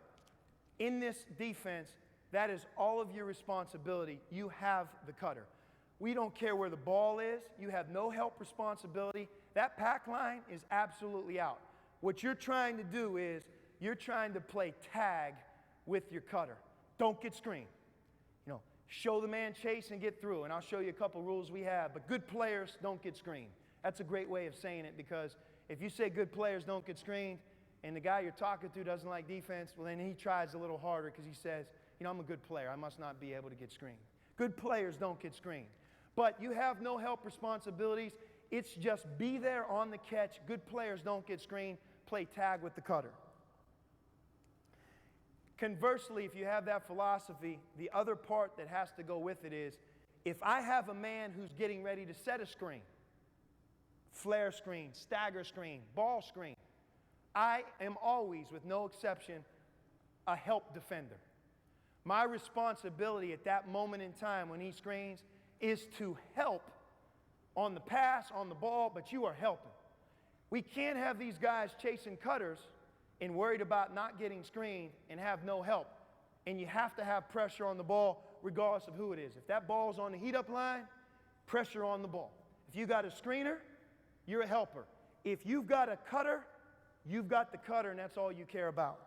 in this defense, that is all of your responsibility. You have the cutter. We don't care where the ball is. You have no help responsibility. That pack line is absolutely out. What you're trying to do is you're trying to play tag with your cutter. Don't get screened. You know, show the man chase and get through. And I'll show you a couple rules we have. But good players don't get screened. That's a great way of saying it, because if you say good players don't get screened and the guy you're talking to doesn't like defense, well, then he tries a little harder because he says, you know, I'm a good player. I must not be able to get screened. Good players don't get screened. But you have no help responsibilities. It's just be there on the catch. Good players don't get screened. Play tag with the cutter. Conversely, if you have that philosophy, the other part that has to go with it is, if I have a man who's getting ready to set a screen, flare screen, stagger screen, ball screen, I am always, with no exception, a help defender. My responsibility at that moment in time when he screens is to help on the pass, on the ball, but you are helping. We can't have these guys chasing cutters and worried about not getting screened and have no help. And you have to have pressure on the ball regardless of who it is. If that ball's on the heat-up line, pressure on the ball. If you got a screener, you're a helper. If you've got a cutter, you've got the cutter, and that's all you care about.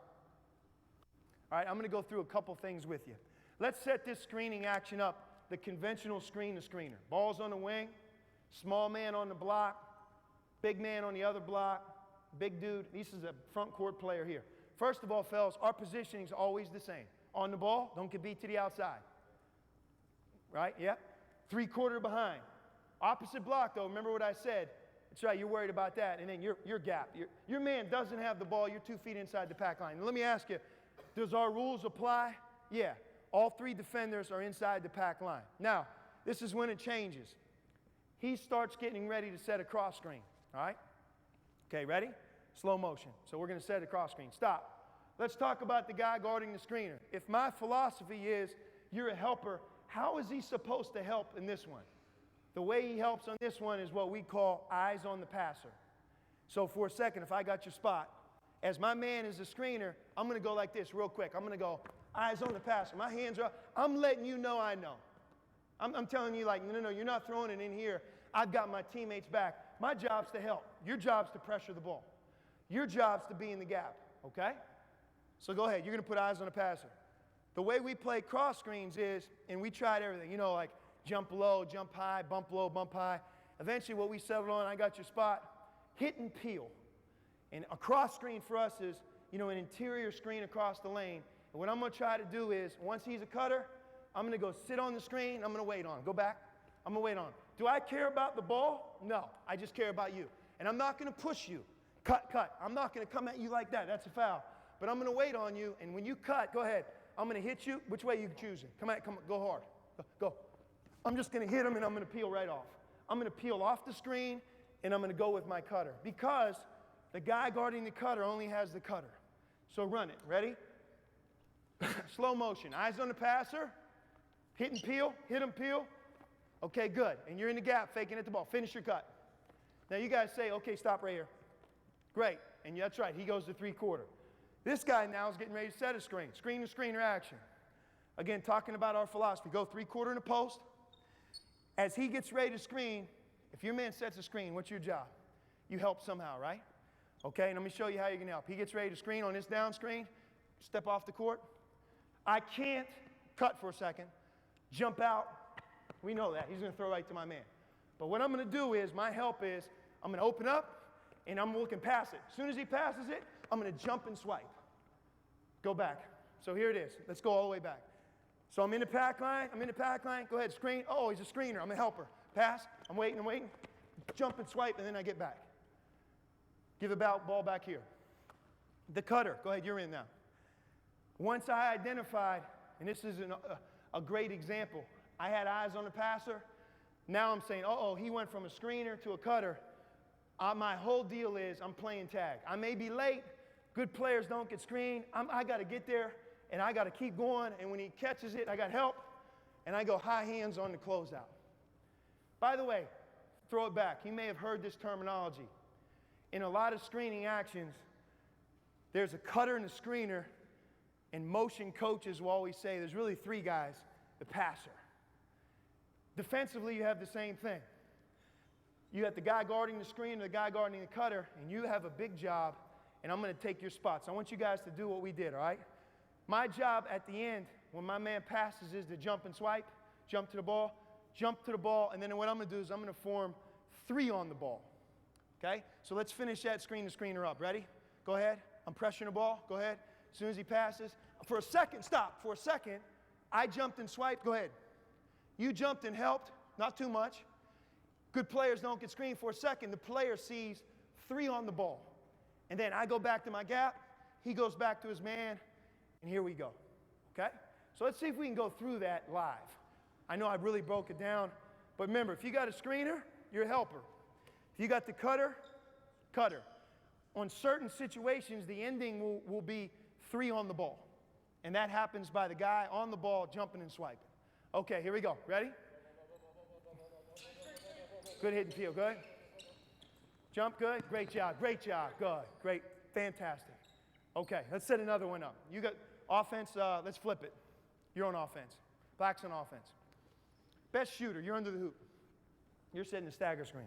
All right, I'm going to go through a couple things with you. Let's set this screening action up, the conventional screen-to-screener. Ball's on the wing, small man on the block, big man on the other block, big dude. This is a front court player here. First of all, fellas, our positioning is always the same. On the ball, don't get beat to the outside. Right? Yep. 3/4 behind. Opposite block, though. Remember what I said. That's right, you're worried about that. And then your gap. Your man doesn't have the ball. You're 2 feet inside the pack line. Now, let me ask you, does our rules apply? Yeah. All 3 defenders are inside the pack line. Now, this is when it changes. He starts getting ready to set a cross screen. All right? Okay, ready? Slow motion. So we're going to set a cross screen. Stop. Let's talk about the guy guarding the screener. If my philosophy is you're a helper, how is he supposed to help in this one? The way he helps on this one is what we call eyes on the passer. So for a second, if I got your spot, as my man is a screener, I'm going to go like this real quick. I'm going to go eyes on the passer. My hands are up. I'm letting you know I know. I'm telling you, like, no, you're not throwing it in here. I've got my teammates back. My job's to help. Your job's to pressure the ball. Your job's to be in the gap, okay? So go ahead. You're going to put eyes on the passer. The way we play cross screens is, and we tried everything, you know, like jump low, jump high, bump low, bump high. Eventually what we settled on, I got your spot, hit and peel. And a cross screen for us is, you know, an interior screen across the lane. And what I'm going to try to do is, once he's a cutter, I'm going to go sit on the screen. I'm going to wait on him. Go back. I'm going to wait on him. Do I care about the ball? No. I just care about you. And I'm not going to push you. Cut. I'm not going to come at you like that. That's a foul. But I'm going to wait on you. And when you cut, go ahead. I'm going to hit you. Which way you choosing? Come on. Go hard. Go. I'm just going to hit him, and I'm going to peel right off. I'm going to peel off the screen, and I'm going to go with my cutter. Because the guy guarding the cutter only has the cutter. So run it. Ready? Slow motion. Eyes on the passer. Hit and peel. Hit and peel. Okay, good. And you're in the gap, faking at the ball. Finish your cut. Now you guys say, okay, stop right here. Great. And that's right. He goes to 3/4. This guy now is getting ready to set a screen. Screen to screener action. Again, talking about our philosophy. Go 3/4 in the post. As he gets ready to screen, if your man sets a screen, what's your job? You help somehow, right? Okay, and let me show you how you can help. He gets ready to screen on this down screen. step off the court. I can't cut for a second, jump out. We know that. He's going to throw right to my man. But what I'm going to do is, my help is, I'm going to open up, and I'm looking past it. As soon as he passes it, I'm going to jump and swipe. Go back. So here it is. Let's go all the way back. So I'm in the pack line. Go ahead, screen. Oh, he's a screener. I'm a helper. Pass. I'm waiting. Jump and swipe, and then I get back. Give the ball back here. The cutter. Go ahead, you're in now. Once I identified, and this is a great example, I had eyes on the passer. Now I'm saying, uh-oh, he went from a screener to a cutter. My whole deal is I'm playing tag. I may be late. Good players don't get screened. I got to get there, and I got to keep going. And when he catches it, I got help, and I go high hands on the closeout. By the way, throw it back. You may have heard this terminology. In a lot of screening actions, there's a cutter and a screener, and motion coaches will always say there's really three guys, the passer. Defensively, you have the same thing. You have the guy guarding the screen and the guy guarding the cutter, and you have a big job, and I'm going to take your spots. I want you guys to do what we did, all right? My job at the end, when my man passes, is to jump and swipe, jump to the ball, and then what I'm going to do is I'm going to form three on the ball, okay? So let's finish that screen to screener up. Ready? Go ahead. I'm pressuring the ball. Go ahead. As soon as he passes, for a second, stop. For a second, I jumped and swiped. Go ahead. You jumped and helped, not too much. Good players don't get screened. For a second, the player sees three on the ball. And then I go back to my gap, he goes back to his man, and here we go, okay? So let's see if we can go through that live. I know I really broke it down, but remember, if you got a screener, you're a helper. If you got the cutter. On certain situations, the ending will be three on the ball. And that happens by the guy on the ball jumping and swiping. Okay, here we go. Ready? Good hit and peel. Good. Jump. Good. Great job. Good. Great. Fantastic. Okay, let's set another one up. You got offense. Let's flip it. You're on offense. Black's on offense. Best shooter. You're under the hoop. You're setting the stagger screen.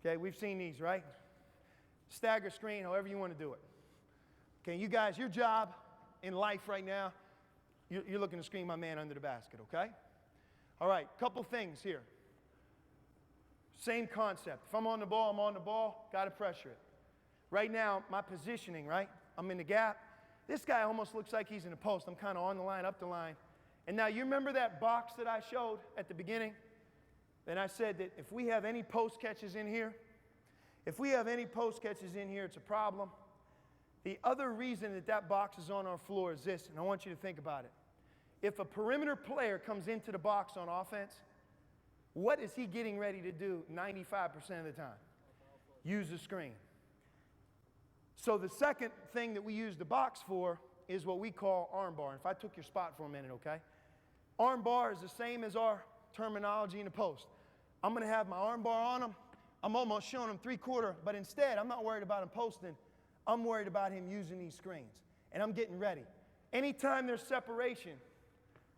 Okay, we've seen these, right? Stagger screen, however you want to do it. Okay, you guys, your job in life right now, you're looking to screen my man under the basket, okay? All right, couple things here. Same concept. If I'm on the ball, I'm on the ball, got to pressure it. Right now, my positioning, right? I'm in the gap. This guy almost looks like he's in the post. I'm kind of on the line, up the line. And now you remember that box that I showed at the beginning? Then I said that if we have any post catches in here, it's a problem. The other reason that box is on our floor is this, and I want you to think about it. If a perimeter player comes into the box on offense, what is he getting ready to do 95% of the time? Use the screen. So the second thing that we use the box for is what we call arm bar. If I took your spot for a minute, okay? Arm bar is the same as our terminology in the post. I'm going to have my arm bar on him. I'm almost showing him three-quarter, but instead, I'm not worried about him posting. I'm worried about him using these screens, and I'm getting ready. Anytime there's separation,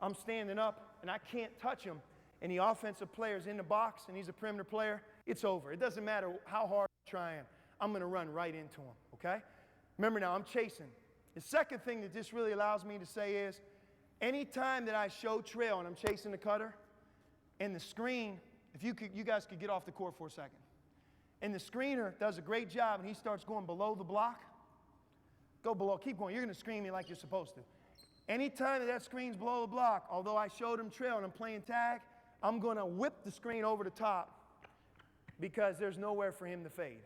I'm standing up, and I can't touch him, and the offensive player's in the box, and he's a perimeter player, it's over. It doesn't matter how hard I'm trying. I'm going to run right into him, okay? Remember now, I'm chasing. The second thing that this really allows me to say is, anytime that I show trail and I'm chasing the cutter, and the screen, if you guys could get off the court for a second, and the screener does a great job, and he starts going below the block, go below, keep going. You're going to screen me like you're supposed to. Anytime that screen's below the block, although I showed him trail and I'm playing tag, I'm going to whip the screen over the top because there's nowhere for him to fade.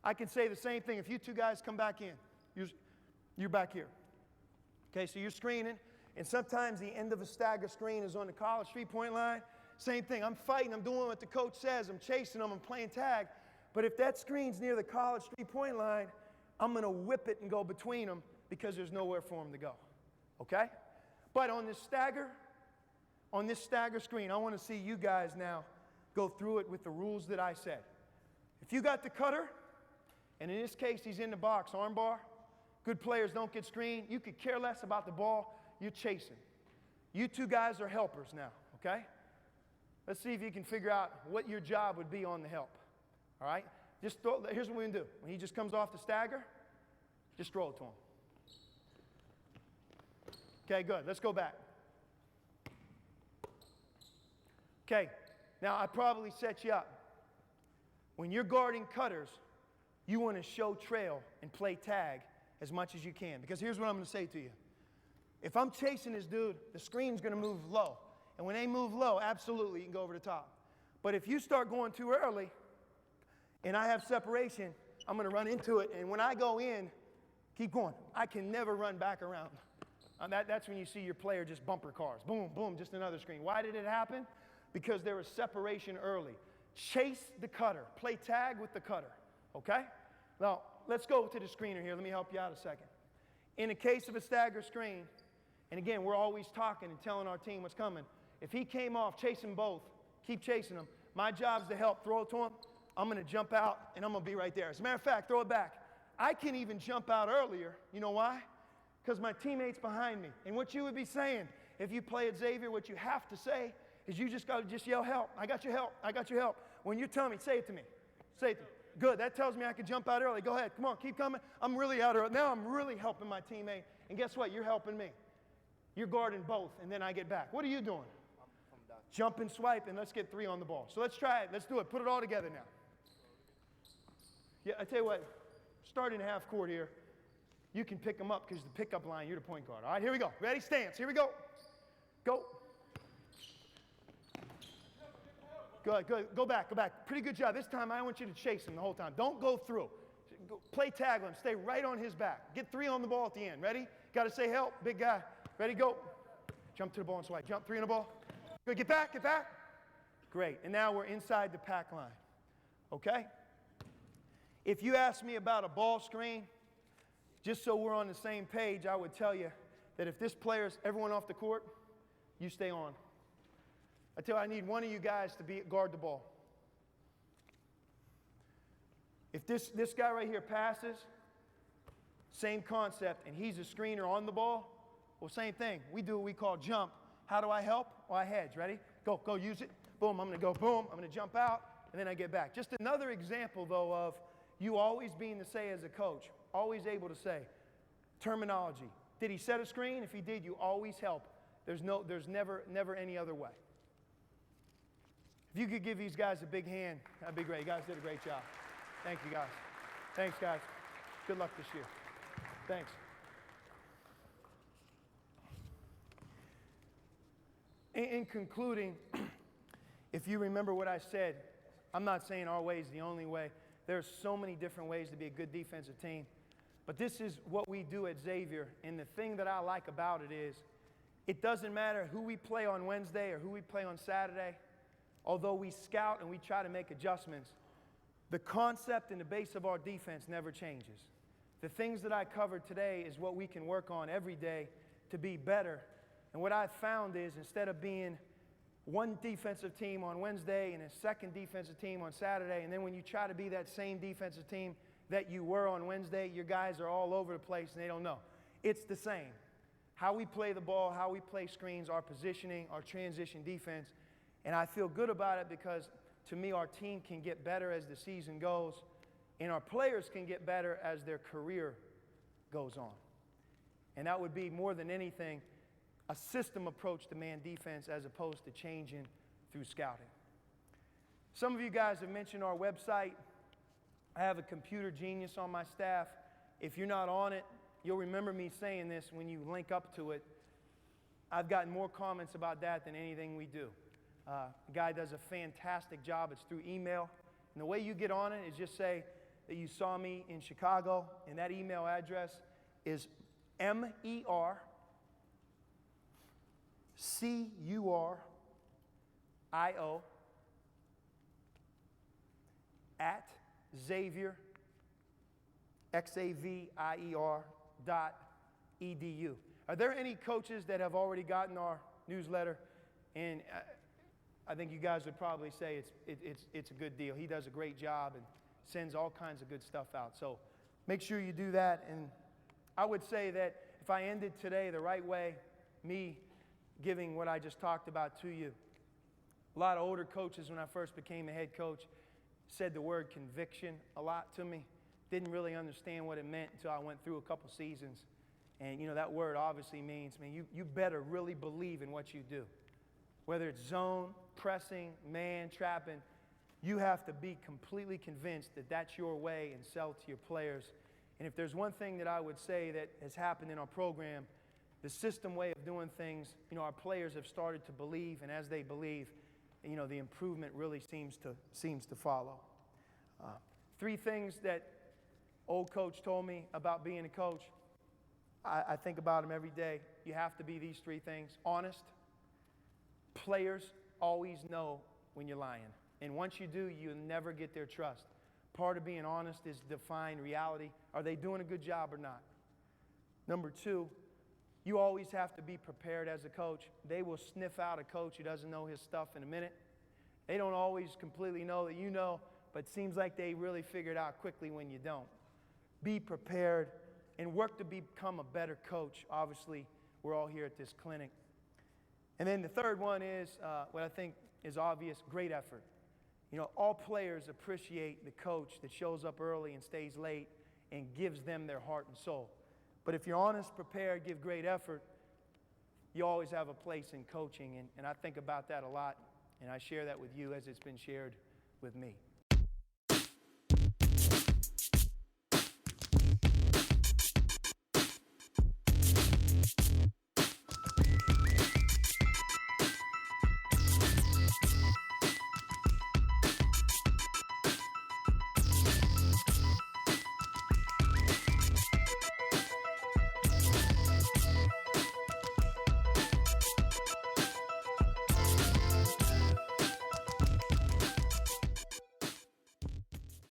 I can say the same thing. If you two guys come back in, you're back here. Okay, so you're screening, and sometimes the end of a stagger screen is on the college three-point line. Same thing. I'm fighting. I'm doing what the coach says. I'm chasing them. I'm playing tag. But if that screen's near the college three-point line, I'm going to whip it and go between them because there's nowhere for them to go. Okay? But on this stagger screen, I want to see you guys now go through it with the rules that I said. If you got the cutter, and in this case he's in the box, arm bar, good players don't get screened. You could care less about the ball. You're chasing. You two guys are helpers now. Okay? Let's see if you can figure out what your job would be on the help. All right? Here's what we're going to do. When he just comes off the stagger, just throw it to him. Okay, good. Let's go back. Okay, now I probably set you up. When you're guarding cutters, you want to show trail and play tag as much as you can. Because here's what I'm going to say to you. If I'm chasing this dude, the screen's going to move low. And when they move low, absolutely, you can go over the top. But if you start going too early and I have separation, I'm going to run into it. And when I go in, keep going. I can never run back around. That's when you see your player just bumper cars. Boom, boom, just another screen. Why did it happen? Because there was separation early. Chase the cutter. Play tag with the cutter. Okay? Now, let's go to the screener here. Let me help you out a second. In the case of a stagger screen, and again, we're always talking and telling our team what's coming. If he came off, chase them both. Keep chasing them. My job's to help throw it to him. I'm going to jump out, and I'm going to be right there. As a matter of fact, throw it back. I can even jump out earlier. You know why? Because my teammate's behind me. And what you would be saying, if you play at Xavier, what you have to say is you just got to just yell, help. I got your help. I got your help. When you tell me, say it to me. Say it to me. Good. That tells me I can jump out early. Go ahead. Come on. Keep coming. I'm really out early. Now I'm really helping my teammate. And guess what? You're helping me. You're guarding both, and then I get back. What are you doing? Jump and swipe, and let's get 3 on the ball. So let's try it. Let's do it. Put it all together now. Yeah, I tell you what. Starting half court here. You can pick them up because the pickup line, you're the point guard. All right, here we go. Ready? Stance. Here we go. Go. Good, good. Go back, go back. Pretty good job. This time I want you to chase him the whole time. Don't go through. Go, play tag with him. Stay right on his back. Get 3 on the ball at the end. Ready? Got to say help. Big guy. Ready? Go. Jump to the ball and swipe. Jump 3 on the ball. Good. Get back. Get back. Great. And now we're inside the pack line. Okay? If you ask me about a ball screen, just so we're on the same page, I would tell you that if this player's everyone off the court, you stay on. I tell you, I need one of you guys to guard the ball. If this guy right here passes, same concept, and he's a screener on the ball, well, same thing. We do what we call jump. How do I help? Well, I hedge. Ready? Go, use it. Boom, I'm going to go, boom, I'm going to jump out, and then I get back. Just another example, though, of you always being to say as a coach, always able to say, terminology. Did he set a screen? If he did, you always help. There's never any other way. If you could give these guys a big hand, that'd be great. You guys did a great job. Thank you, guys. Thanks, guys. Good luck this year. Thanks. In concluding, if you remember what I said, I'm not saying our way is the only way. There's so many different ways to be a good defensive team. But this is what we do at Xavier. And the thing that I like about it is it doesn't matter who we play on Wednesday or who we play on Saturday. Although we scout and we try to make adjustments, the concept and the base of our defense never changes. The things that I covered today is what we can work on every day to be better. And what I've found is instead of being one defensive team on Wednesday and a second defensive team on Saturday, and then when you try to be that same defensive team that you were on Wednesday, your guys are all over the place and they don't know. It's the same. How we play the ball, how we play screens, our positioning, our transition defense. And I feel good about it because, to me, our team can get better as the season goes, and our players can get better as their career goes on. And that would be, more than anything, a system approach to man defense as opposed to changing through scouting. Some of you guys have mentioned our website. I have a computer genius on my staff. If you're not on it, you'll remember me saying this when you link up to it. I've gotten more comments about that than anything we do. The guy does a fantastic job. It's through email. And the way you get on it is just say that you saw me in Chicago, and that email address is MERCURIO at Xavier, XAVIER.edu. Are there any coaches that have already gotten our newsletter? And I think you guys would probably say it's a good deal. He does a great job and sends all kinds of good stuff out. So make sure you do that. And I would say that if I ended today the right way, me giving what I just talked about to you, a lot of older coaches when I first became a head coach said the word conviction a lot to me. Didn't really understand what it meant until I went through a couple seasons. And you know, that word obviously means, I mean, you better really believe in what you do. Whether it's zone, pressing, man, trapping, you have to be completely convinced that that's your way and sell to your players. And if there's one thing that I would say that has happened in our program, the system way of doing things, you know, our players have started to believe, and as they believe, you know, the improvement really seems to follow. 3 things that old coach told me about being a coach. I think about them every day. You have to be these 3 things. Honest. Players always know when you're lying. And once you do, you'll never get their trust. Part of being honest is define reality. Are they doing a good job or not? Number 2, you always have to be prepared as a coach. They will sniff out a coach who doesn't know his stuff in a minute. They don't always completely know that you know, but it seems like they really figure it out quickly when you don't. Be prepared and work to become a better coach. Obviously, we're all here at this clinic. And then the third one is what I think is obvious, great effort. You know, all players appreciate the coach that shows up early and stays late and gives them their heart and soul. But if you're honest, prepared, give great effort, you always have a place in coaching. And I think about that a lot, and I share that with you as it's been shared with me.